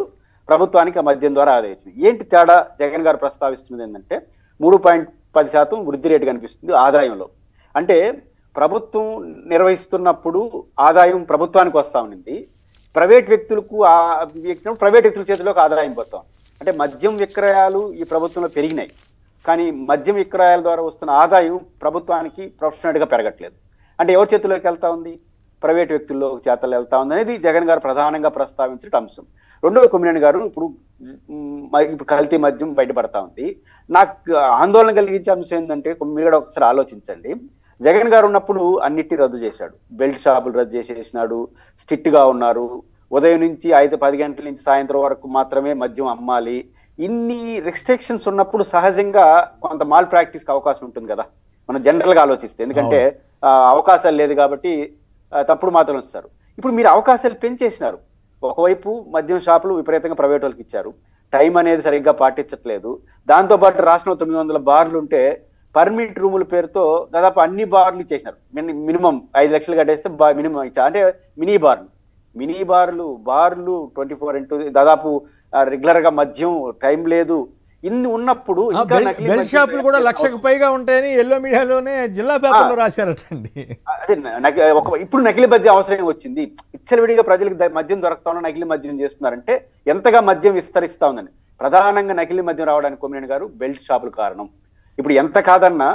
ప్రభుత్వానికి మద్యం ద్వారా ఆదాయం వచ్చింది. ఏంటి తేడా? జగన్ గారు ప్రస్తావిస్తున్నది ఏంటంటే 3.10% వృద్ధి రేటు కనిపిస్తుంది ఆదాయంలో. అంటే ప్రభుత్వం నిర్వహిస్తున్నప్పుడు ఆదాయం ప్రభుత్వానికి వస్తా ఉంది, ప్రైవేట్ వ్యక్తుల చేతిలోకి ఆదాయం పోతాం. అంటే మద్యం విక్రయాలు ఈ ప్రభుత్వంలో పెరిగినాయి, కానీ మద్యం విక్రయాల ద్వారా వస్తున్న ఆదాయం ప్రభుత్వానికి ప్రొఫెషనల్గా పెరగట్లేదు. అంటే ఎవరి చేతిలోకి వెళ్తా ఉంది? ప్రైవేట్ వ్యక్తుల్లో చేతలు వెళ్తా ఉంది అనేది జగన్ గారు ప్రధానంగా ప్రస్తావించిన అంశం. రెండవ కొమ్మినేని గారు, ఇప్పుడు కల్తీ మద్యం బయటపడతా ఉంది. నాకు ఆందోళన కలిగించే అంశం ఏంటంటే, మీరు కూడా ఒకసారి ఆలోచించండి. జగన్ గారు ఉన్నప్పుడు అన్నిటినీ రద్దు చేశాడు, బెల్ట్ షాపులు రద్దు చేసేసినాడు, స్ట్రిక్ట్ గా ఉన్నారు. ఉదయం నుంచి 5-10 గంటల నుంచి సాయంత్రం వరకు మాత్రమే మద్యం అమ్మాలి. ఇన్ని రిస్ట్రిక్షన్స్ ఉన్నప్పుడు సహజంగా కొంత మాల్ ప్రాక్టీస్కి అవకాశం ఉంటుంది కదా, మనం జనరల్ గా ఆలోచిస్తే. ఎందుకంటే అవకాశాలు లేదు కాబట్టి తప్పుడు మాత్రం ఇస్తారు. ఇప్పుడు మీరు అవకాశాలు పెంచేసినారు. ఒకవైపు మద్యం షాపులు విపరీతంగా ప్రైవేట్ వాళ్ళకి ఇచ్చారు, టైం అనేది సరిగ్గా పాటించట్లేదు. దాంతోపాటు రాష్ట్రంలో 900 బార్లు ఉంటే పర్మిట్ రూముల పేరుతో దాదాపు అన్ని బార్లు ఇచ్చేసినారు. మినిమం 5 లక్షలు కట్టేస్తే మినిమం ఇచ్చా, అంటే మినీ బార్లు 24x దాదాపు రెగ్యులర్ గా మద్యం, టైం లేదు, ఇన్ని ఉన్నప్పుడు బెల్ షాపులు కూడా 1,00,000కు పైగా ఉంటాయని ఎల్లో మీడియాలోనే జిల్లా పేపర్లో రాశారటండి. అదే ఇప్పుడు నకిలీ మద్యం అవసరం వచ్చింది. విచ్చలవిడిగా ప్రజలకు మద్యం దొరకతా ఉన్నా నకిలీ మద్యం చేస్తున్నారంటే ఎంతగా మద్యం విస్తరిస్తా ఉందని. ప్రధానంగా నకిలీ మద్యం రావడానికి కొమ్మినేని గారు బెల్ట్ షాపులు కారణం. ఇప్పుడు ఎంత కాదన్నా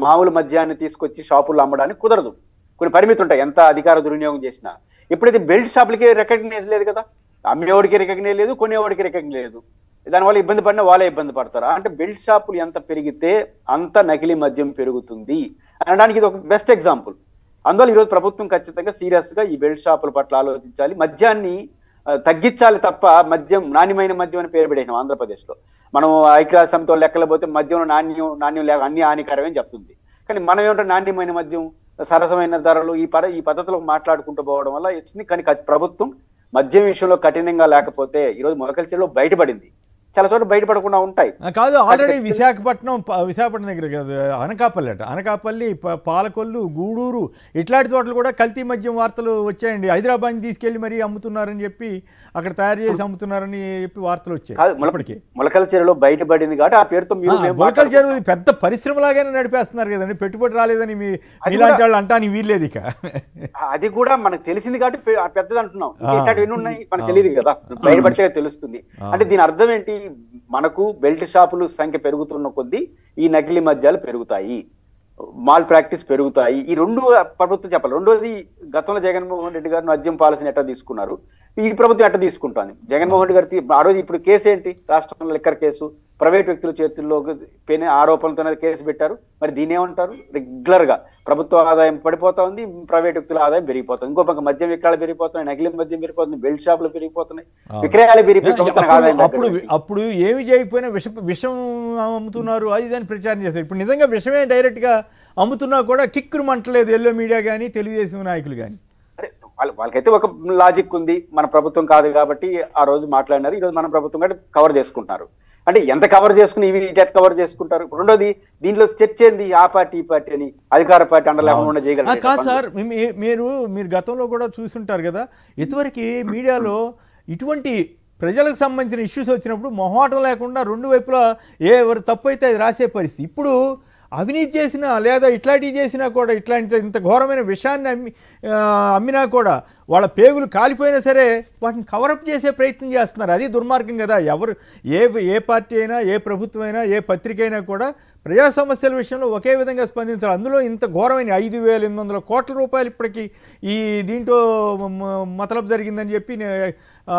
మామూలు మద్యాన్ని తీసుకొచ్చి షాపుల్లో అమ్మడానికి కుదరదు, కొన్ని పరిమితులు ఉంటాయి ఎంత అధికార దుర్వినియోగం చేసినా. ఎప్పుడైతే బెల్ట్ షాపులకి రికగ్నైజ్ లేదు కదా, అమ్మేవాడికి రికగ్నైజ్ లేదు, కొనేవాడికి రికగ్నైజ్ లేదు, దానివల్ల ఇబ్బంది పడినా వాళ్ళే ఇబ్బంది పడతారు. అంటే బెల్ట్ షాపులు ఎంత పెరిగితే అంత నకిలీ మద్యం పెరుగుతుంది అనడానికి ఇది ఒక బెస్ట్ ఎగ్జాంపుల్. అందువల్ల ఈరోజు ప్రభుత్వం ఖచ్చితంగా సీరియస్ గా ఈ బెల్ట్ షాపుల పట్ల ఆలోచించాలి, మద్యాన్ని తగ్గించాలి తప్ప నాణ్యమైన మద్యం అని పేరు పెట్టేసాం ఆంధ్రప్రదేశ్ లో. మనం ఐక్యరాజ్య సమితితో లెక్కలు పోతే మద్యంలో నాణ్యం లేక అన్ని హానికరమని చెప్తుంది. కానీ మనం ఏమంటే నాణ్యమైన మద్యం, సరసమైన ధరలు, ఈ పద్ధతిలో మాట్లాడుకుంటూ పోవడం వల్ల వచ్చింది. కానీ ప్రభుత్వం మద్యం విషయంలో కఠినంగా లేకపోతే ఈరోజు మొలకల్చెరులో బయటపడింది, చాలా చోట్ల బయటపడకుండా ఉంటాయి. కాదు, ఆల్రెడీ విశాఖపట్నం దగ్గర కాదు, అనకాపల్లి, పాలకొల్లు, గూడూరు ఇట్లాంటి చోట్ల కూడా కల్తీ మద్యం వార్తలు వచ్చాయండి. హైదరాబాద్ తీసుకెళ్లి మరీ అమ్ముతున్నారని చెప్పి, అక్కడ తయారు చేసి అమ్ముతున్నారని చెప్పి వార్తలు వచ్చాయి. మొలకల్చెరులో బయటపడింది కాబట్టి ఆ పేరుతో మొలకల్చెరు పెద్ద పరిశ్రమలాగానే నడిపేస్తున్నారు కదండి. పెట్టుబడి రాలేదని మీలాంటి వాళ్ళు అంటానికి వీల్లేదు. ఇక అది కూడా మనకు తెలిసింది కాబట్టి పెద్దది అంటున్నాం. ఎన్ని ఉన్నాయి మనకు తెలియదు కదా, బయటపడితే తెలుస్తుంది. అంటే దీని అర్థం ఏంటి, మనకు బెల్ట్ షాపులు సంఖ్య పెరుగుతున్న కొద్దీ ఈ నకిలీ మద్యాలు పెరుగుతాయి, మాల్ ప్రాక్టీస్ పెరుగుతాయి. ఈ రెండు ప్రభుత్వం చెప్పాలి. రెండోది, గతంలో జగన్మోహన్ రెడ్డి గారు మద్యం పాలసీని ఎట్లా తీసుకున్నారు, ఈ ప్రభుత్వం ఎట్లా తీసుకుంటాను. జగన్మోహన్ రెడ్డి గారి ఆ రోజు ఇప్పుడు కేసు ఏంటి, రాష్ట్రంలో లిక్కర్ కేసు, ప్రైవేట్ వ్యక్తుల చేతుల్లో ఆరోపణలతో కేసు పెట్టారు. మరి దీని ఏమంటారు, రెగ్యులర్ గా ప్రభుత్వ ఆదాయం పడిపోతా ఉంది, ప్రైవేట్ వ్యక్తుల ఆదాయం పెరిగిపోతుంది. ఇంకో పక్క మద్యం విక్రయాలు పెరిగిపోతున్నాయి, నకిలీ మద్యం పెరిగిపోతుంది, బెల్ట్ షాపులు పెరిగిపోతున్నాయి, విక్రయాలు పెరిగిపోతున్నాయి. అప్పుడు ఏమి చేయకపోయినా విషం అమ్ముతున్నారు అది దాన్ని ప్రచారం చేస్తారు. ఇప్పుడు నిజంగా విషమే డైరెక్ట్ గా అమ్ముతున్నా కూడా కిక్కురు మంటలేదు ఎల్లో మీడియా కానీ తెలుగుదేశం నాయకులు కానీ. వాళ్ళకైతే ఒక లాజిక్ ఉంది, మన ప్రభుత్వం కాదు కాబట్టి ఆ రోజు మాట్లాడినారు, ఈ రోజు మన ప్రభుత్వం కాబట్టి కవర్ చేసుకుంటున్నారు. అంటే ఎంత కవర్ చేసుకుని ఇవి కవర్ చేసుకుంటారు. రెండోది, దీంట్లో చర్చ ఏంది, ఆ పార్టీ ఈ పార్టీ అని అధికార పార్టీ అండలేకుండా చేయగలరు కాదు సార్. మీరు గతంలో కూడా చూసుంటారు కదా, ఇదివరకు మీడియాలో ఇటువంటి ప్రజలకు సంబంధించిన ఇష్యూస్ వచ్చినప్పుడు మొహమాటం లేకుండా రెండు వైపులా ఎవరు తప్పు అయితే అది రాసే పరిస్థితి. ఇప్పుడు అవినీతి చేసినా లేదా ఇట్లాంటివి చేసినా కూడా, ఇంత ఘోరమైన విషయాన్ని అమ్మినా కూడా వాళ్ళ పేగులు కాలిపోయినా సరే వాటిని కవరప్ చేసే ప్రయత్నం చేస్తున్నారు. అది దుర్మార్గం కదా. ఏ పార్టీ అయినా, ఏ ప్రభుత్వం అయినా, ఏ పత్రిక అయినా కూడా ప్రజా సమస్యల విషయంలో ఒకే విధంగా స్పందించాలి. అందులో ఇంత ఘోరమైన 5,800 కోట్ల రూపాయలు ఇప్పటికీ ఈ దీంట్లో మతలబు జరిగిందని చెప్పి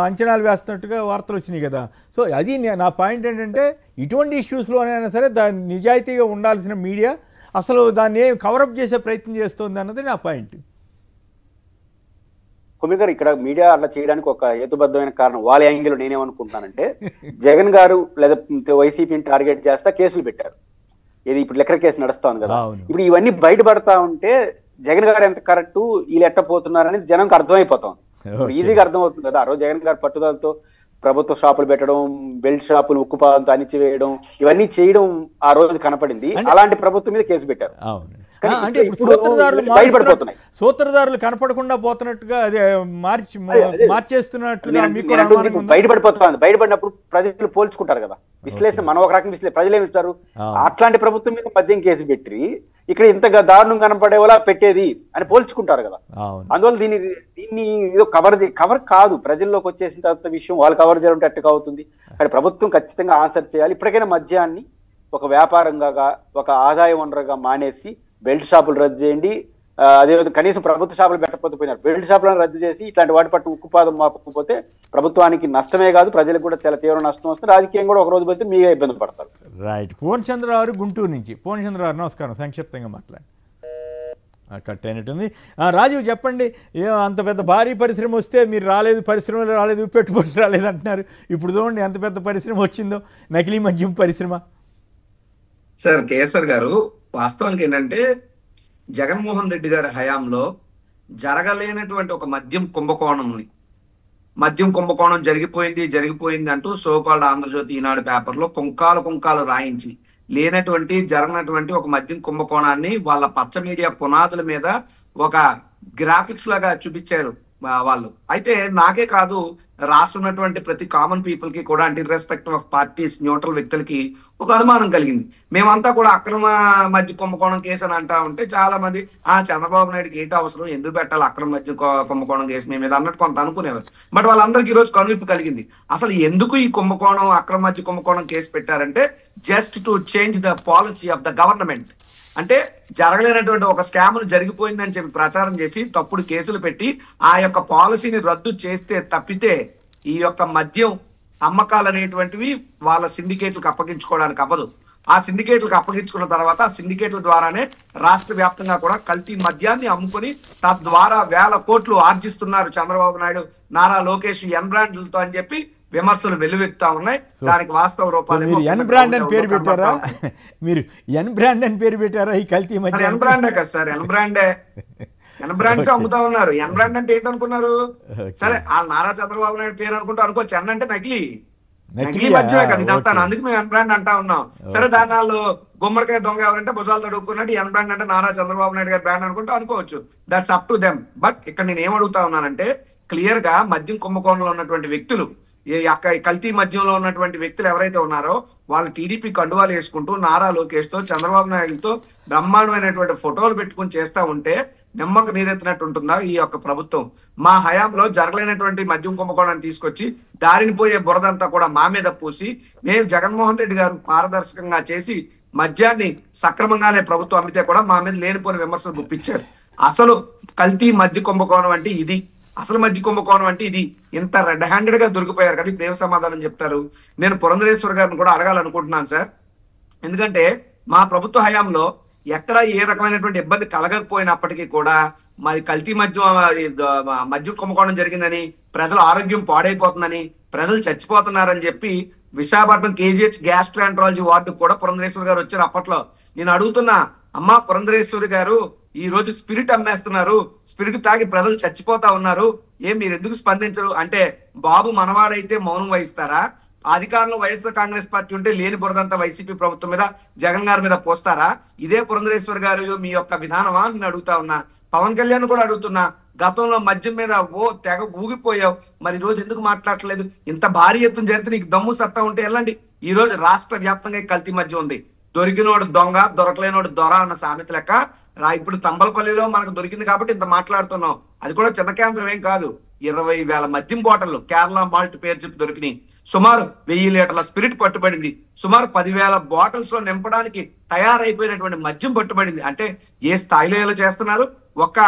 అంచనాలు వేస్తున్నట్టుగా వార్తలు వచ్చినాయి కదా. సో అది నా పాయింట్ ఏంటంటే, ఇటువంటి ఇష్యూస్లోనైనా సరే దాన్ని నిజాయితీగా ఉండాల్సిన మీడియా అసలు దాన్ని కవరప్ చేసే ప్రయత్నం చేస్తుంది అన్నది నా పాయింట్. కొమ్మినేని గారు, ఇక్కడ మీడియా అట్లా చేయడానికి ఒక హేతుబద్ధమైన కారణం వాళ్ళ యాంగిల్ నేనేమనుకుంటానంటే, జగన్ గారు లేదా వైసీపీని టార్గెట్ చేస్తా కేసులు పెట్టారు. ఇది ఇప్పుడు లెక్కర్ కేసు నడుస్తా ఉంది కదా. ఇప్పుడు ఇవన్నీ బయటపడతా ఉంటే జగన్ గారు ఎంత కరెక్ట్, వీళ్ళు ఎట్టపోతున్నారనేది జనంకి అర్థమైపోతాం, ఈజీగా అర్థమవుతుంది కదా. ఆ రోజు జగన్ గారు పట్టుదలతో ప్రభుత్వ షాపులు పెట్టడం, బెల్ట్ షాపులు ఉక్కుపాదంతో అణిచివేయడం, ఇవన్నీ చేయడం ఆ రోజు కనపడింది. అలాంటి ప్రభుత్వం మీద కేసు పెట్టారు. అంటే సూత్రధారులు కనపడకుండా పోతున్నట్టుగా అదే మార్చేస్తున్నట్టుగా బయటపడిపోతుంది. బయటపడినప్పుడు ప్రజలు పోల్చుకుంటారు కదా, విశ్లేషణ మనం ఒక రకం ప్రజలు ఏమి ఇస్తారు, అట్లాంటి ప్రభుత్వం మీద మద్యం కేసు పెట్టి ఇక్కడ ఇంతగా దారుణం కనపడే వాళ్ళ పెట్టేది అని పోల్చుకుంటారు కదా. అందువల్ల దీన్ని ఏదో కవర్ కాదు, ప్రజల్లోకి వచ్చేసిన తర్వాత విషయం వాళ్ళు కవర్ చేయడం అట్టుగా అవుతుంది. కానీ ప్రభుత్వం ఖచ్చితంగా ఆన్సర్ చేయాలి. ఇప్పటికైనా మద్యాన్ని ఒక వ్యాపారంగా, ఒక ఆదాయ వనరుగా మానేసి బెల్ట్ షాపులు రద్దు చేయండి. అదేవిధంగా కనీసం ప్రభుత్వ షాపులు పెట్టకపోతే పోయినారు, బెల్ట్ షాపులను రద్దు చేసి ఇట్లాంటి వాటి పట్టు ఉక్కుపాదం మాపకపోతే ప్రభుత్వానికి నష్టమే కాదు, ప్రజలకు కూడా చాలా తీవ్ర నష్టం వస్తుంది. రాజకీయం కూడా ఒక రోజు పోతే మీరే ఇబ్బంది పడతారు. రైట్. పూర్ణచంద్రరావు గుంటూరు నుంచి. పూర్ణచంద్రరావు నమస్కారం, సంక్షిప్తంగా మాట్లాడండి. కట్ అయినట్టుంది. రాజీవ్ చెప్పండి, అంత పెద్ద భారీ పరిశ్రమ వస్తే మీరు రాలేదు, పరిశ్రమలు రాలేదు, పెట్టుబడి రాలేదు అంటున్నారు. ఇప్పుడు చూడండి ఎంత పెద్ద పరిశ్రమ వచ్చిందో, నకిలీ మద్యం పరిశ్రమ. సార్ కేసర్ గారు, వాస్తవానికి ఏంటంటే జగన్మోహన్ రెడ్డి గారి హయాంలో జరగలేనటువంటి ఒక మద్యం కుంభకోణంని మద్యం కుంభకోణం జరిగిపోయింది అంటూ సోకాల్డ్ ఆంధ్రజ్యోతి ఈనాడు పేపర్లో కుంకాలు రాయించి జరగనటువంటి ఒక మద్యం కుంభకోణాన్ని వాళ్ళ పచ్చ మీడియా పునాదుల మీద ఒక గ్రాఫిక్స్ లాగా చూపించారు వాళ్ళు. అయితే నాకే కాదు, రాష్ట్రం ఉన్నటువంటి ప్రతి కామన్ పీపుల్ కి కూడా, అంటే ఇర్రెస్పెక్టివ్ ఆఫ్ పార్టీస్, న్యూట్రల్ వ్యక్తులకి ఒక అనుమానం కలిగింది. మేమంతా కూడా అక్రమ మద్య కుంభకోణం కేసు అని అంటా ఉంటే చాలా మంది చంద్రబాబు నాయుడుకి ఏంటి అవసరం, ఎందుకు పెట్టాలి అక్రమ మద్య కుంభకోణం కేసు మేము మీద అన్నట్టు కొంత అనుకునేవారు. బట్ వాళ్ళందరికీ ఈ రోజు కనువిప్పు కలిగింది. అసలు ఎందుకు ఈ కుంభకోణం, అక్రమ మద్య కుంభకోణం కేసు పెట్టారంటే just to change the policy of the government. అంటే జరగలేనటువంటి ఒక స్కామ్ జరిగిపోయిందని చెప్పి ప్రచారం చేసి తప్పుడు కేసులు పెట్టి ఆ యొక్క పాలసీని రద్దు చేస్తే తప్పితే ఈ యొక్క మద్యం అమ్మకాలు అనేటువంటివి వాళ్ళ సిండికేట్లకు అప్పగించుకోవడానికి అవ్వదు. ఆ సిండికేట్లకు అప్పగించుకున్న తర్వాత ఆ సిండికేట్ల ద్వారానే రాష్ట్ర వ్యాప్తంగా కూడా కల్తీ మద్యాన్ని అమ్ముకొని తద్వారా వేల కోట్లు ఆర్జిస్తున్నారు చంద్రబాబు నాయుడు, నారా లోకేష్ ఎన్ బ్రాండ్లతో అని చెప్పి విమర్శలు వెల్లువెత్తా ఉన్నాయి. దానికి వాస్తవ రూపాలు మీరు ఎన్ బ్రాండ్ అని పేరు పెట్టారా? మీరు ఎన్ బ్రాండ్ అని పేరు పెట్టారా ఈ కల్తీ మధ్య? ఎన్ బ్రాండే కదా సార్, ఎన్ బ్రాండ్స్ అమ్ముతా ఉన్నారు. ఎన్ బ్రాండ్ అంటే ఏంటనుకున్నారు? సరే ఆ నారా చంద్రబాబు నాయుడు పేరు అనుకుంటూ అనుకోవచ్చు. ఎన్ అంటే నకిలీ మద్యమే కదా ఇదంతా, అందుకు మేము ఎన్ బ్రాండ్ అంటా ఉన్నాం. సరే దాని వాళ్ళు గుమ్మడికాయ దొంగ ఎవరంటే భుజాలు తడుక్కున్నట్టు ఎన్ బ్రాండ్ అంటే నారా చంద్రబాబు నాయుడు గారి బ్రాండ్ అనుకుంటూ అనుకోవచ్చు. That's up to them. But ఇక్కడ నేను ఏమడుగుతా ఉన్నానంటే క్లియర్ గా మద్యం కుంభకోణంలో ఉన్నటువంటి వ్యక్తులు, కల్తీ మద్యంలో ఉన్నటువంటి వ్యక్తులు ఎవరైతే ఉన్నారో వాళ్ళు టీడీపీ కండువాలు వేసుకుంటూ నారా లోకేష్ తో చంద్రబాబు నాయుడుతో బ్రహ్మాండమైనటువంటి ఫోటోలు పెట్టుకుని చేస్తా ఉంటే నిమ్మకు నీరెత్తినట్టు ఉంటుందా ఈ యొక్క ప్రభుత్వం? మా హయాంలో జరగలేనటువంటి మద్యం కుంభకోణాన్ని తీసుకొచ్చి దారిని పోయే బురదంతా కూడా మా మీద పూసి మేము జగన్మోహన్ రెడ్డి గారు పారదర్శకంగా చేసి మద్యాన్ని సక్రమంగానే ప్రభుత్వం అమ్మితే కూడా మా మీద లేనిపోయిన విమర్శలు గుప్పించారు. అసలు కల్తీ మద్య కుంభకోణం అంటే ఇది, అసలు మద్య కుంభకోణం అంటే ఇది. ఇంత రెడ్ హ్యాండెడ్ గా దొరికిపోయారు కదా, ఇప్పుడు ఏం సమాధానం చెప్తారు? నేను పురంధరేశ్వర్ గారిని కూడా అడగాలనుకుంటున్నాను సార్. ఎందుకంటే మా ప్రభుత్వ హయాంలో ఎక్కడ ఏ రకమైనటువంటి ఇబ్బంది కలగకపోయినప్పటికీ కూడా మరి కల్తీ మద్యం కుంభకోణం జరిగిందని, ప్రజల ఆరోగ్యం పాడైపోతుందని, ప్రజలు చచ్చిపోతున్నారని చెప్పి విశాఖపట్నం కేజీహెచ్ గ్యాస్ట్రాంట్రాలజీ వార్డుకు కూడా పురంధరేశ్వర్ గారు వచ్చారు. అప్పట్లో నేను అడుగుతున్నా, అమ్మా పురంధరేశ్వరి గారు ఈ రోజు స్పిరిట్ అమ్మేస్తున్నారు, స్పిరిట్ తాగి ప్రజలు చచ్చిపోతా ఉన్నారు, మీరు ఎందుకు స్పందించరు అంటే బాబు మనవాడైతే మౌనం వహిస్తారా? అధికారంలో వైఎస్ఆర్ కాంగ్రెస్ పార్టీ ఉంటే లేని బురదంతా వైసీపీ ప్రభుత్వం మీద, జగన్ గారి మీద పోస్తారా? ఇదే పురంధరేశ్వర్ గారు మీ యొక్క విధానమా అని అడుగుతా ఉన్నా. పవన్ కళ్యాణ్ కూడా అడుగుతున్నా, గతంలో మద్యం మీద తెగ ఊగిపోయావు, మరి ఈ రోజు ఎందుకు మాట్లాడట్లేదు? ఇంత భారీ ఎత్తున జరిగితే నీకు దమ్ము సత్తా ఉంటే వెళ్ళండి. ఈ రోజు రాష్ట్ర వ్యాప్తంగా కల్తీ మద్యం ఉంది. దొరికినోడు దొంగ, దొరకలేనోడు దొర అన్న సామెత లెక్క ఇప్పుడు తంబలపల్లిలో మనకు దొరికింది కాబట్టి ఇంత మాట్లాడుతున్నాం. అది కూడా చిన్న కేంద్రం ఏం కాదు. 20,000 మద్యం బాటిల్లు కేరళ మాల్ట్ పేరు చెప్పి దొరికినాయి. సుమారు 1000 లీటర్ల స్పిరిట్ పట్టుబడింది. సుమారు 10,000 బాటిల్స్ లో నింపడానికి తయారైపోయినటువంటి మద్యం పట్టుబడింది. అంటే ఏ స్థాయిలో ఇలా చేస్తున్నారు? ఒక్క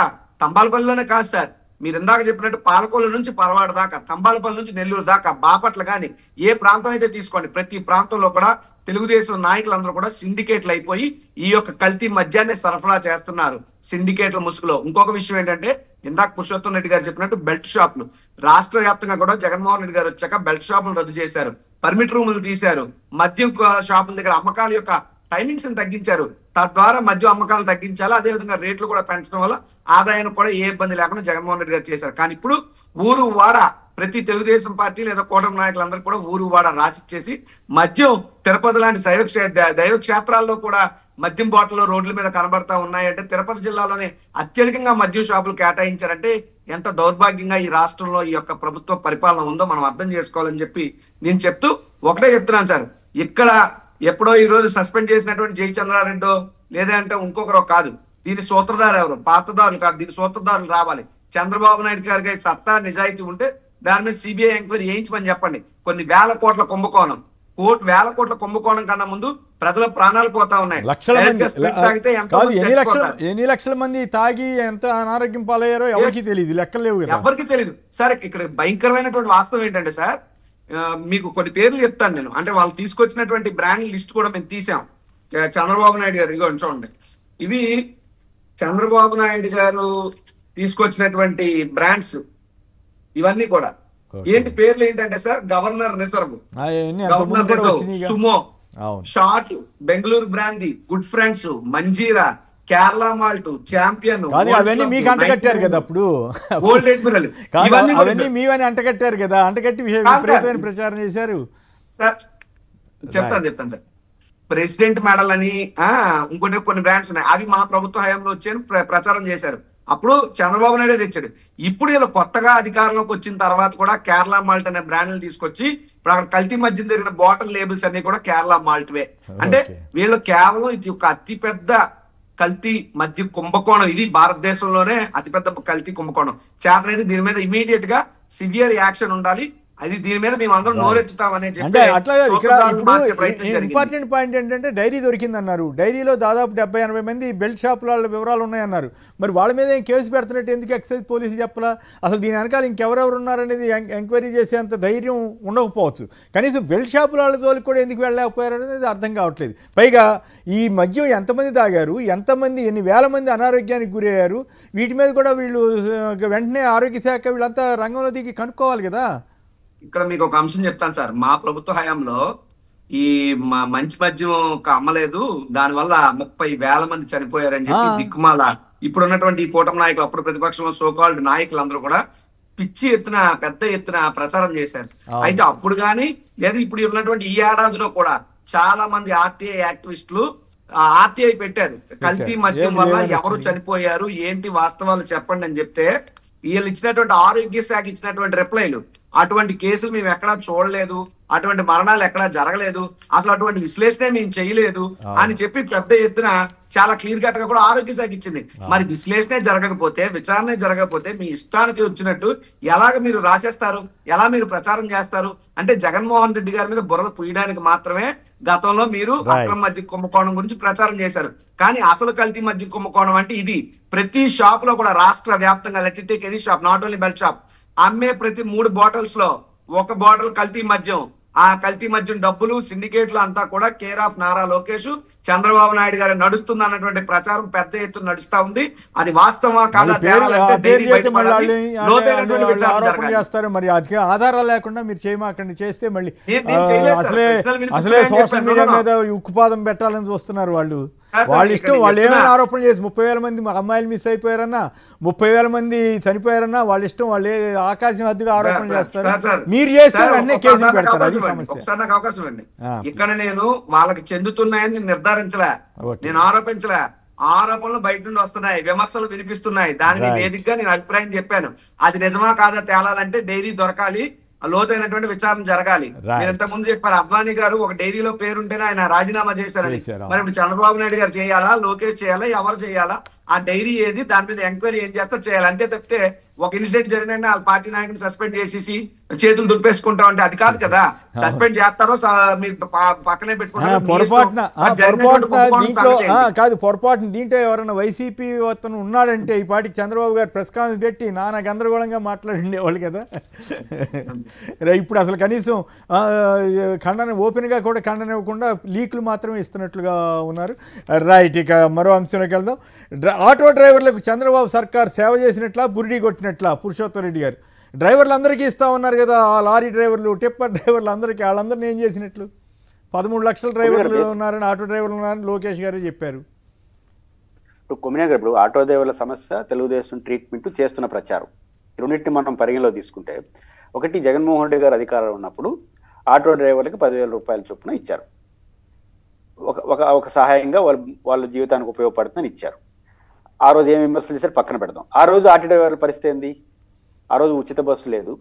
తంబాలపల్లిలోనే కాదు సార్, మీరు ఇందాక చెప్పినట్టు పాలకొల్లు నుంచి పరవాడ దాకా, తంబాలపల్లి నుంచి నెల్లూరు దాకా, బాపట్ల కానీ ఏ ప్రాంతం అయితే తీసుకోండి, ప్రతి ప్రాంతంలో కూడా తెలుగుదేశం నాయకులందరూ కూడా సిండికేట్లు అయిపోయి ఈ యొక్క కల్తీ మద్యాన్ని సరఫరా చేస్తున్నారు సిండికేట్ల ముసుగులో. ఇంకొక విషయం ఏంటంటే ఇందాక పురుషోత్తం రెడ్డి గారు చెప్పినట్టు బెల్ట్ షాపులు రాష్ట్ర వ్యాప్తంగా కూడా జగన్మోహన్ రెడ్డి గారు వచ్చాక బెల్ట్ షాపులు రద్దు చేశారు, పర్మిట్ రూములు తీశారు, మద్యం షాపుల దగ్గర అమ్మకాల యొక్క టైమింగ్స్ తగ్గించారు. తద్వారా మద్యం అమ్మకాలు తగ్గించాలి, అదేవిధంగా రేట్లు కూడా పెంచడం వల్ల ఆదాయాన్ని కూడా ఏ ఇబ్బంది లేకుండా జగన్మోహన్ రెడ్డి గారు చేశారు. కానీ ఇప్పుడు ఊరు వాడ ప్రతి తెలుగుదేశం పార్టీ లేదా కూటమి నాయకులందరూ కూడా ఊరు వాడ రాసిచ్చేసి మద్యం తిరుపతి లాంటి దైవ క్షేత్రాల్లో కూడా మద్యం బాటిల్లో రోడ్ల మీద కనబడతా ఉన్నాయంటే, తిరుపతి జిల్లాలోనే అత్యధికంగా మద్యం షాపులు కేటాయించారంటే ఎంత దౌర్భాగ్యంగా ఈ రాష్ట్రంలో ఈ యొక్క ప్రభుత్వ పరిపాలన ఉందో మనం అర్థం చేసుకోవాలని చెప్పి నేను చెప్తూ ఒకటే చెప్తున్నాను సార్. ఇక్కడ ఎప్పుడో ఈ రోజు సస్పెండ్ చేసినటువంటి జయచంద్రారెడ్డో లేదంటే ఇంకొకరో కాదు, దీని సూత్రధారు ఎవరు? పాతదారులు కాదు, దీని సూత్రధారులు రావాలి. చంద్రబాబు నాయుడు గారికి సత్తా నిజాయితీ ఉంటే దాని మీద సిబిఐ ఎంక్వైరీ చేయించమని చెప్పండి. కొన్ని వేల కోట్ల కుంభకోణం, వేల కోట్ల కుంభకోణం కన్నా ముందు ప్రజల ప్రాణాలు పోతా ఉన్నాయి. ఎన్ని లక్షల మంది తాగి ఎంత అనారోగ్యం పాలయ్యారో ఎవరికి తెలియదు, లెక్కలు లేవు, ఎవరికి తెలియదు సార్. ఇక్కడ భయంకరమైనటువంటి వాస్తవం ఏంటంటే సార్, మీకు కొన్ని పేర్లు చెప్తాను నేను. అంటే వాళ్ళు తీసుకొచ్చినటువంటి బ్రాండ్ లిస్ట్ కూడా మేము తీసాం. చంద్రబాబు నాయుడు గారు ఇగో చూడండి, ఇవి చంద్రబాబు నాయుడు గారు తీసుకొచ్చినటువంటి బ్రాండ్స్ ఇవన్నీ కూడా. ఏంటి పేర్లు ఏంటంటే sir, governor reserve, sumo, short, Bengaluru brandy, good friends, Manjira, Kerala malt champion కాదు అవన్నీ మీకు అంటగట్టారు కదా అప్పుడు గోల్డ్ ఎడ్మిరల్ కాదు ఇవన్నీ అవన్నీ మీవని అంటగట్టారు కదా అంటగట్టి విపరీతమైన ప్రచారం చేశారు సార్. చెప్తాను సార్. ప్రెసిడెంట్ మెడల్ అని ఇంకొన్ని కొన్ని బ్రాండ్స్ ఉన్నాయి, అవి మా ప్రభుత్వ హయాంలో వచ్చాయని ప్రచారం చేశారు. అప్పుడు చంద్రబాబు నాయుడు తెచ్చాడు. ఇప్పుడు ఇలా కొత్తగా అధికారంలోకి వచ్చిన తర్వాత కూడా కేరళ మాల్ట్ అనే బ్రాండ్లు తీసుకొచ్చి ఇప్పుడు అక్కడ కల్తీ మధ్య జరిగిన బాటిల్ లేబుల్స్ అన్ని కూడా కేరళ మాల్ట్వే. అంటే వీళ్ళు కేవలం ఇది ఒక అతిపెద్ద కల్తీ మద్య కుంభకోణం, ఇది భారతదేశంలోనే అతిపెద్ద కల్తీ కుంభకోణం. చేతనైతే దీని మీద ఇమీడియట్ గా సివియర్ యాక్షన్ ఉండాలి. అది దీని మీద మేము అందరం నోరెత్తుతామని అంటే అట్లా ఇక్కడ ఇప్పుడు ఇంపార్టెంట్ పాయింట్ ఏంటంటే డైరీ దొరికిందన్నారు. డైరీలో దాదాపు 70-80 మంది బెల్ట్ షాపుల వాళ్ళ వివరాలు ఉన్నాయన్నారు. మరి వాళ్ళ మీద ఏం కేసు పెడుతున్నట్టు ఎందుకు ఎక్సైజ్ పోలీసులు చెప్పలా? అసలు దీని వెనకాల ఇంకెవరెవరు ఉన్నారనేది ఎంక్వైరీ చేసేంత ధైర్యం ఉండకపోవచ్చు. కనీసం బెల్ట్ షాపుల వాళ్ళ జోలికి కూడా ఎందుకు వెళ్ళలేకపోయారు అనేది అర్థం కావట్లేదు. పైగా ఈ మద్యం ఎంతమంది తాగారు, ఎంతమంది ఎన్ని వేల మంది అనారోగ్యానికి గురయ్యారు, వీటి మీద కూడా వీళ్ళు వెంటనే ఆరోగ్య శాఖ వీళ్ళంతా రంగంలో దిగి కనుక్కోవాలి కదా. ఇక్కడ మీకు ఒక అంశం చెప్తాను సార్. మా ప్రభుత్వ హయాంలో ఈ మంచి మద్యం అమ్మలేదు, దానివల్ల 30,000 మంది చనిపోయారని చెప్పి దిక్కుమాల ఇప్పుడున్నటువంటి ఈ కూటమి నాయకులు, అప్పుడు ప్రతిపక్షంలో సోకాల్డ్ నాయకులందరూ కూడా పిచ్చి ఎత్తున పెద్ద ఎత్తున ప్రచారం చేశారు. అయితే అప్పుడు కానీ లేదా ఇప్పుడు ఉన్నటువంటి ఈ ఏడాదిలో కూడా చాలా మంది ఆర్టీఐ యాక్టివిస్టులు ఆర్టీఐ పెట్టారు. కల్తీ మద్యం వల్ల ఎవరు చనిపోయారు, ఏంటి వాస్తవాలు చెప్పండి అని చెప్తే వీళ్ళు ఇచ్చినటువంటి ఆరోగ్య శాఖ ఇచ్చినటువంటి రిప్లైలు, అటువంటి కేసులు మేము ఎక్కడా చూడలేదు, అటువంటి మరణాలు ఎక్కడా జరగలేదు, అసలు అటువంటి విశ్లేషణ మేము చేయలేదు అని చెప్పి పెద్ద ఎత్తున చాలా క్లియర్ కట్ గా కూడా ఆరోగ్య శాఖ ఇచ్చింది. మరి విశ్లేషణ జరగకపోతే, విచారణ జరగకపోతే మీ ఇష్టానికి వచ్చినట్టు ఎలాగ మీరు రాసేస్తారు, ఎలా మీరు ప్రచారం చేస్తారు? అంటే జగన్మోహన్ రెడ్డి గారి మీద బురద పూయడానికి మాత్రమే గతంలో మీరు అక్రమ మద్య కుంభకోణం గురించి ప్రచారం చేశారు. కానీ అసలు కల్తీ మద్య కుంభకోణం అంటే ఇది. ప్రతి షాప్ లో కూడా రాష్ట్ర వ్యాప్తంగా let it take any shop, not only belt shop, అమ్మే ప్రతి 3 బాటిల్స్ లో 1 బాటిల్ కల్తీ మద్యం. ఆ కల్తీ మద్యం డబ్బులు సిండికేట్లు అంతా కూడా కేర్ ఆఫ్ నారా లోకేష్, చంద్రబాబు నాయుడు గారు నడుస్తుంది అన్నటువంటి ప్రచారం పెద్ద ఎత్తున నడుస్తా ఉంది. అది వాస్తవా కాదా చేస్తారు. మరి అది ఆధారాలు లేకుండా మీరు చేయమాకండి, చేస్తే మళ్ళీ అసలే సోషల్ మీడియా మీద ఉక్కుపాదం పెట్టాలని చూస్తున్నారు వాళ్ళు. వాళ్ళ ఇష్టం, వాళ్ళు ఏమైనా ఆరోపణలు చేసి 30,000 మంది అమ్మాయిలు మిస్ అయిపోయారన్నా, 30,000 మంది చనిపోయారన్నా వాళ్ళ ఇష్టం, వాళ్ళు ఆకాశం హద్దుగా ఆరోపణలు చేస్తారు. మీరు చేస్తే వెంటనే కేసులు పెడతారు. అది సమస్య. ఒకసారి నాకు అవకాశం ఇవ్వండి. ఇక్కడ నేను వాళ్ళకి చెందుతున్నాయని నిర్ధారించలే, నేను ఆరోపించలే. ఆరోపణలు బయట నుండి వస్తున్నాయి, విమర్శలు వినిపిస్తున్నాయి. దానికి వేదికగా నేను అభిప్రాయం చెప్పాను. అది నిజమా కాదా తేలాలంటే డైరీ దొరకాలి, లోతైనటువంటి విచారణ జరగాలి. మీరు ఇంత ముందు చెప్పారు అద్వానీ గారు ఒక డైరీలో పేరుంటేనే ఆయన రాజీనామా చేశారని. మరి ఇప్పుడు చంద్రబాబు నాయుడు గారు చేయాలా, లోకేష్ చేయాలా, ఎవరు చేయాలా? ఆ డైరీ ఏది, దాని మీద ఎంక్వైరీ ఏం చేస్తారు చేయాలి. అంతే తప్పితే ఒక ఇన్సిడెంట్ జరిగిందంటే వాళ్ళ పార్టీ నాయకుని సస్పెండ్ చేసేసి చేతులు దులిపేసుకుంటా ఉంటే అది కాదు కదా. సస్పెండ్ చేస్తారో మీరు పక్కనే పెట్టుకుంటారు. పొరపాటున దీంట్లో ఎవరైనా వైసీపీ అతను ఉన్నాడంటే ఈ పార్టీకి చంద్రబాబు గారు ప్రెస్ కాన్ఫరెన్స్ పెట్టి నానా గందరగోళంగా మాట్లాడిండేవాళ్ళు కదా. ఇప్పుడు అసలు కనీసం ఖండన ఓపెన్గా కూడా ఖండన ఇవ్వకుండా లీకులు మాత్రమే ఇస్తున్నట్లుగా ఉన్నారు. రైట్, ఇక మరో అంశంలోకి వెళ్దాం. ఆటో డ్రైవర్లకు చంద్రబాబు సర్కార్ సేవ చేసినట్లా, బురిడి కొట్టినట్లా పురుషోత్తం రెడ్డి గారు? డ్రైవర్లు అందరికీ ఇస్తా ఉన్నారు కదా, ఆ లారీ డ్రైవర్లు, టిప్పర్ డ్రైవర్లు అందరికీ, వాళ్ళందరినీ ఏం చేసినట్లు? 13 లక్షల డ్రైవర్లు ఉన్నారని, ఆటో డ్రైవర్లు ఉన్నారని లోకేష్ గారు చెప్పారు. ఇప్పుడు కొమ్మినేని గారు, ఆటో డ్రైవర్ల సమస్య, తెలుగుదేశం ట్రీట్మెంట్, చేస్తున్న ప్రచారం, రెండింటిని మనం పరిగణలో తీసుకుంటే, ఒకటి జగన్మోహన్ రెడ్డి గారు అధికారంలో ఉన్నప్పుడు ఆటో డ్రైవర్లకు 10,000 రూపాయల చొప్పున ఇచ్చారు. ఒక సహాయంగా వాళ్ళ జీవితానికి ఉపయోగపడుతుందని ఇచ్చారు. ఆ రోజు ఏమి విమర్శలు చేశారు పక్కన పెడదాం. ఆ రోజు ఆటో డ్రైవర్ల పరిస్థితి ఏంది? ఆ రోజు ఉచిత బస్సు లేదు,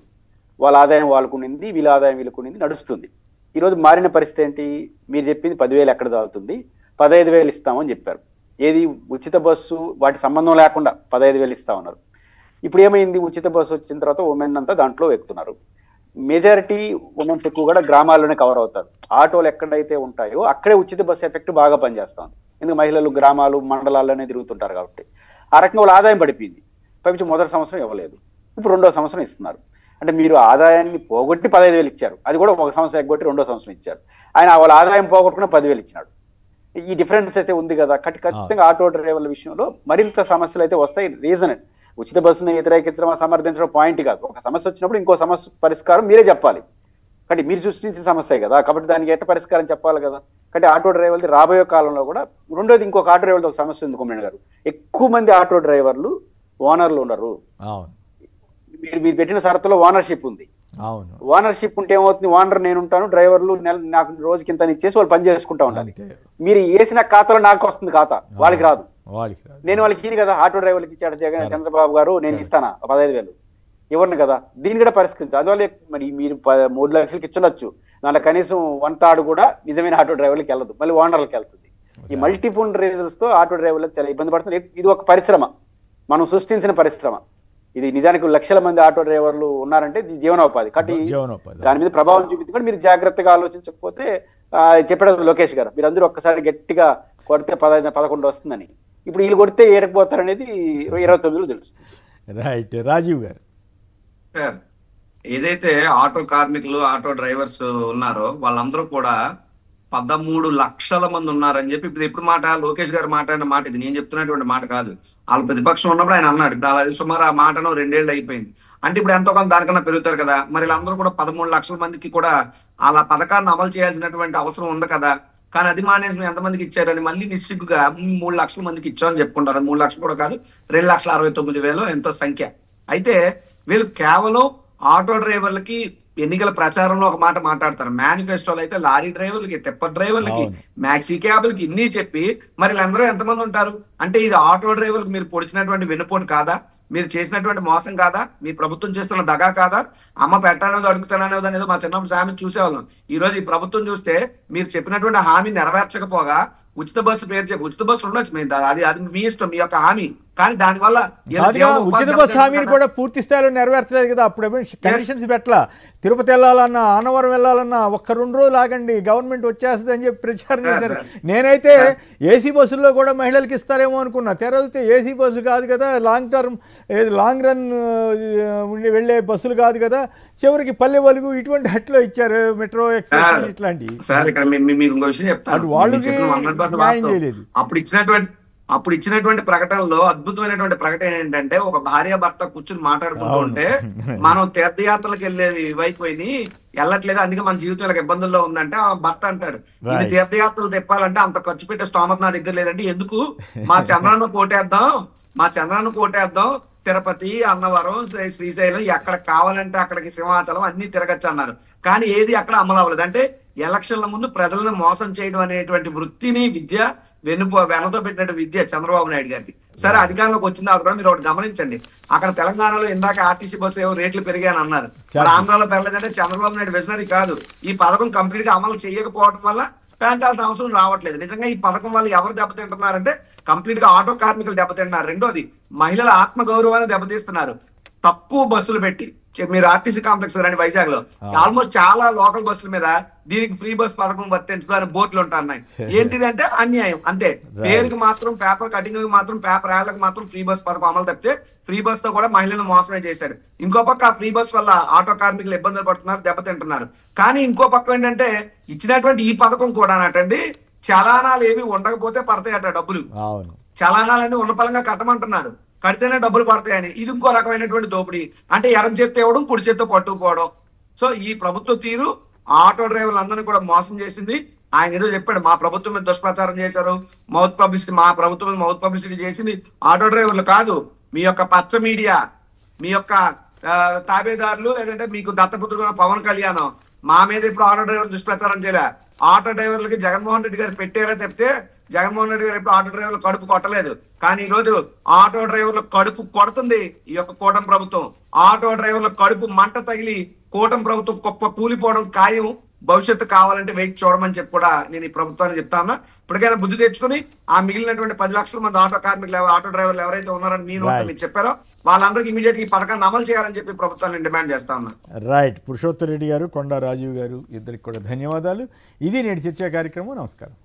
వాళ్ళ ఆదాయం వాళ్ళకునింది, వీళ్ళ ఆదాయం వీళ్ళకునింది, నడుస్తుంది. ఈరోజు మారిన పరిస్థితి ఏంటి? మీరు చెప్పింది 10,000 ఎక్కడ చాలుతుంది, 15,000 ఇస్తామని చెప్పారు. ఏది ఉచిత బస్సు వాటి సంబంధం లేకుండా 15,000 ఇస్తా ఉన్నారు. ఇప్పుడు ఏమైంది? ఉచిత బస్సు వచ్చిన తర్వాత ఉమెన్ అంతా దాంట్లో ఎక్కుతున్నారు. మెజారిటీ ఉమెన్స్ ఎక్కువ కూడా గ్రామాల్లోనే కవర్ అవుతారు. ఆటోలు ఎక్కడైతే ఉంటాయో అక్కడే ఉచిత బస్సు ఎఫెక్ట్ బాగా పనిచేస్తుంది. ఎందుకు మహిళలు గ్రామాలు మండలాల్లోనే తిరుగుతుంటారు కాబట్టి. ఆ రకంగా వాళ్ళ ఆదాయం పడిపోయింది. పైపించి మొదటి సంవత్సరం ఇవ్వలేదు, ఇప్పుడు 2వ సంవత్సరం ఇస్తున్నారు. అంటే మీరు ఆదాయాన్ని పోగొట్టి 15,000 ఇచ్చారు, అది కూడా 1 సంవత్సరం ఎగ్గొట్టి 2వ సంవత్సరం ఇచ్చారు. ఆయన వాళ్ళ ఆదాయం పోగొట్టుకున్న 10,000 ఇచ్చినాడు. ఈ డిఫరెన్స్ అయితే ఉంది కదా. ఖచ్చితంగా ఆటో డ్రైవర్ల విషయంలో మరింత సమస్యలు అయితే వస్తాయి. రీజన్ ఉచిత బస్సును వ్యతిరేకించడం, సమర్థించడం పాయింట్ కాదు. ఒక సమస్య వచ్చినప్పుడు ఇంకో సమస్య పరిష్కారం మీరే చెప్పాలి. కానీ మీరు సృష్టించిన సమస్య కదా, కాబట్టి దానికి ఎట్ట పరిష్కారం చెప్పాలి కదా. కాబట్టి ఆటో డ్రైవర్లు రాబోయే కాలంలో కూడా. రెండోది ఇంకొక ఆటో డ్రైవర్తో ఒక సమస్య ఉంది కొమ్మేణ గారు, ఎక్కువ మంది ఆటో డ్రైవర్లు ఓనర్లు ఉన్నారు. మీరు పెట్టిన షరతులో ఓనర్షిప్ ఉంది. ఓనర్షిప్ ఉంటే ఏమవుతుంది, ఓనర్ నేను ఉంటాను, డ్రైవర్లు నాకు రోజుకి ఇంత ఇచ్చేసి వాళ్ళు పని చేసుకుంటా ఉండాలి. మీరు వేసిన ఖాతాలో నాకు వస్తుంది ఖాతా, వాళ్ళకి రాదు. నేను వాళ్ళకి ఇయ్యను కదా, ఆటో డ్రైవర్లకి ఇచ్చాడు జగన్ చంద్రబాబు గారు, నేను ఇస్తానా 15,000 ఇవ్వను కదా. దీన్ని కూడా పరిష్కరించాలి. అందువల్ల మరి మీరు 3 లక్షలకి ఇచ్చొచ్చు, దాంట్లో కనీసం 1/3 కూడా నిజమైన ఆటో డ్రైవర్లకి వెళ్ళదు, మళ్ళీ ఓనర్లకి వెళ్తుంది. ఈ మల్టిపుల్ రీజన్స్ తో ఆటో డ్రైవర్లకు చాలా ఇబ్బంది పడుతుంది. ఇది ఒక పరిశ్రమ, మనం సృష్టించిన పరిశ్రమ. ఇది నిజానికి లక్షల మంది ఆటో డ్రైవర్లు ఉన్నారంటే ఇది జీవనోపాధి. కాబట్టి దాని మీద ప్రభావం చూపించుకొని మీరు జాగ్రత్తగా ఆలోచించకపోతే చెప్పాడు లోకేష్ గారు, మీరు అందరూ ఒక్కసారి గట్టిగా కొడితే 11 వస్తుందని. ఇప్పుడు వీళ్ళు కొడితే ఏడకపోతారు అనేది 29లో తెలుస్తుంది. రైట్. రాజీవ్ గారు, ఏదైతే ఆటో కార్మికులు ఆటో డ్రైవర్స్ ఉన్నారో వాళ్ళందరూ కూడా 13 లక్షల మంది ఉన్నారని చెప్పి ఇప్పుడు మాట లోకేష్ గారు మాట్లాడిన మాట, ఇది నేను చెప్తున్నటువంటి మాట కాదు. వాళ్ళ ప్రతిపక్షం ఉన్నప్పుడు ఆయన అన్నాడు. ఇప్పుడు అలా సుమారు ఆ మాటను 2 ఏళ్ళు అయిపోయింది. అంటే ఇప్పుడు ఎంతో కొంత దానికన్నా పెరుగుతారు కదా. మరి వీళ్ళందరూ కూడా 13 లక్షల మందికి కూడా అలా పథకాన్ని అమలు చేయాల్సినటువంటి అవసరం ఉంది కదా. కానీ అది మానేసి మేము ఎంతమందికి ఇచ్చారని మళ్ళీ నిశ్చిగ్గుగా 3 లక్షల మందికి ఇచ్చామని చెప్పుకుంటారు. 3 లక్షలు కూడా కాదు, 2,69,000 ఎంతో సంఖ్య. అయితే వీళ్ళు కేవలం ఆటో డ్రైవర్లకి ఎన్నికల ప్రచారంలో ఒక మాట మాట్లాడతారు, మేనిఫెస్టోలో అయితే లారీ డ్రైవర్లకి, టిప్పర్ డ్రైవర్లకి, మ్యాక్సీ క్యాబ్లకి ఇన్ని చెప్పి మరి వీళ్ళందరూ ఎంతమంది ఉంటారు అంటే ఇది ఆటో డ్రైవర్లకు మీరు పొడిచినటువంటి వెన్నుపోటు కాదా, మీరు చేసినటువంటి మోసం కాదా, మీ ప్రభుత్వం చేస్తున్న దగా కాదా, అమ్మ పెట్టానేదో అడుగుతాననేది అనేది మా చిన్నప్పుడు హామీ చూసేవాళ్ళం. ఈ రోజు ఈ ప్రభుత్వం చూస్తే మీరు చెప్పినటువంటి హామీ నెరవేర్చకపోగా ఉచిత బస్సు పేరు చెప్పి, ఉచిత బస్సు ఉండొచ్చు, అది మీ ఇష్టం, మీ యొక్క హామీ. కానీ దానివల్ల ఉచిత బస్సు హామీని కూడా పూర్తి స్థాయిలో నెరవేర్చలేదు కదా. అప్పుడు కండిషన్స్ పెట్టలా, తిరుపతి వెళ్ళాలన్నా, అన్నవరం వెళ్ళాలన్నా 1-2 రోజులు ఆగండి, గవర్నమెంట్ వచ్చేస్తుంది అని చెప్పి ప్రచారం చేశారు. నేనైతే ఏసీ బస్సుల్లో కూడా మహిళలకు ఇస్తారేమో అనుకున్నా. తెరవితే ఏసీ బస్సులు కాదు కదా, లాంగ్ రన్ వెళ్ళే బస్సులు కాదు కదా, చివరికి పల్లె వలుగు ఇటువంటి హట్లో ఇచ్చారు, మెట్రో ఎక్స్ప్రెస్ ఇట్లాంటివి. వాళ్ళకి న్యాయం చేయలేదు. అప్పుడు ఇచ్చినటువంటి ప్రకటనలో అద్భుతమైనటువంటి ప్రకటన ఏంటంటే, ఒక భార్య భర్త కూర్చుని మాట్లాడుకుంటూ ఉంటే మనం తీర్థయాత్రలకు వెళ్ళే వైపు వెళ్ళట్లేదు, అందుకే మన జీవితం ఇలా ఇబ్బందుల్లో ఉందంటే ఆ భర్త అంటాడు, ఇది తీర్థయాత్రలు తెప్పాలంటే అంత ఖర్చు పెట్టే స్తోమత నా దగ్గర లేదంటే ఎందుకు మా చంద్రాన్ని కోటేద్దాం, తిరుపతి, అన్నవరం, శ్రీశైలం ఎక్కడ కావాలంటే అక్కడికి, సింహాచలం అన్ని తిరగచ్చు అన్నారు. కానీ ఏది అక్కడ అమలు అవ్వలేదు. అంటే ఎలక్షన్ల ముందు ప్రజలను మోసం చేయడం అనేటువంటి వృత్తిని వెనతో పెట్టినట్టు విద్య చంద్రబాబు నాయుడు గారికి. సరే, అధికారంలోకి వచ్చిన తర్వాత కూడా మీరు ఒకటి గమనించండి, అక్కడ తెలంగాణలో ఇందాక ఆర్టీసీ బస్సు ఏవో రేట్లు పెరిగాయని అన్నారు, ఆంధ్రాలో పెరగలేదంటే చంద్రబాబు నాయుడు విజనరీ కాదు. ఈ పథకం కంప్లీట్ గా అమలు చేయకపోవడం వల్ల పెంచాల్సిన అవసరం రావట్లేదు. నిజంగా ఈ పథకం వల్ల ఎవరు దెబ్బతింటున్నారంటే కంప్లీట్ గా ఆటో కార్మికులు దెబ్బతింటున్నారు. రెండోది, మహిళల ఆత్మ గౌరవాన్ని దెబ్బతీస్తున్నారు. తక్కువ బస్సులు పెట్టి, మీరు ఆర్టీసీ కాంప్లెక్స్ రండి వైజాగ్ లో, ఆల్మోస్ట్ చాలా లోకల్ బస్సుల మీద దీనికి ఫ్రీ బస్ పథకం వర్తించడానికి బోర్డులు ఉంటున్నాయి. ఏంటిది అంటే అన్యాయం. అంతే, పేరుకి మాత్రం, పేపర్ కటింగ్ మాత్రం, పేపర్ యాడ్లకు మాత్రం ఫ్రీ బస్ పథకం అమలు తప్పితే ఫ్రీ బస్ తో కూడా మహిళలను మోసమే చేశాడు. ఇంకో పక్క ఆ ఫ్రీ బస్ వల్ల ఆటో కార్మికులు ఇబ్బందులు పడుతున్నారు, దెబ్బతింటున్నారు. కానీ ఇంకో పక్క ఏంటంటే ఇచ్చినటువంటి ఈ పథకం కూడా నటండి, చలానాలు ఏవి ఉండకపోతే పడతాయట డబ్బులు. చలానాలన్నీ ఉన్న పలంగా కట్టమంటున్నారు, కడితేనే డబ్బులు పడతాయని. ఇది ఇంకో రకమైనటువంటి దోపిడీ. అంటే ఎడం చేత్తో ఇవ్వడం, కుడి చేత్తో పట్టుకుపోవడం. సో ఈ ప్రభుత్వ తీరు ఆటో డ్రైవర్లు అందరినీ కూడా మోసం చేసింది. ఆయన ఏదో చెప్పాడు, మా ప్రభుత్వం మీద దుష్ప్రచారం చేశారు, మౌత్ పబ్లిసిటీ, మా ప్రభుత్వం మీద మౌత్ పబ్లిసిటీ చేసింది ఆటో డ్రైవర్లు కాదు, మీ యొక్క పచ్చ మీడియా, మీ యొక్క తాబేదారులు, లేదంటే మీకు దత్తపుత్రుడు పవన్ కళ్యాణ్ మా మీద ఇప్పుడు ఆటో డ్రైవర్లు దుష్ప్రచారం చేయలే. ఆటో డ్రైవర్లకి జగన్మోహన్ రెడ్డి గారు పెట్టారా తప్పితే జగన్మోహన్ రెడ్డి గారు ఇప్పుడు ఆటో డ్రైవర్లు కడుపు కొట్టలేదు. కానీ ఈ రోజు ఆటో డ్రైవర్ల కడుపు కొడుతుంది ఈ యొక్క కూటమి ప్రభుత్వం. ఆటో డ్రైవర్ల కడుపు మంట తగిలి కూటమి ప్రభుత్వం గొప్ప కూలిపోవడం ఖాయం. భవిష్యత్తు కావాలంటే వెయిట్ చూడమని చెప్పి కూడా నేను ఈ ప్రభుత్వాన్ని చెప్తా ఉన్నా. ఇప్పటికైనా బుద్ధి తెచ్చుకుని ఆ మిగిలినటువంటి 10 లక్షల మంది ఆటో కార్మికులు, ఆటో డ్రైవర్లు ఎవరైతే ఉన్నారని మీరు చెప్పారో వాళ్ళందరికీ ఇమీడియట్ ఈ పథకాన్ని అమలు చేయాలని చెప్పి ప్రభుత్వాన్ని డిమాండ్ చేస్తా ఉన్నా. రైట్. పురుషోత్తమ్ రెడ్డి గారు, కొండా రాజీవ్ గారు, ఇద్దరికి కూడా ధన్యవాదాలు. ఇది నేటి చర్చా కార్యక్రమం. నమస్కారం.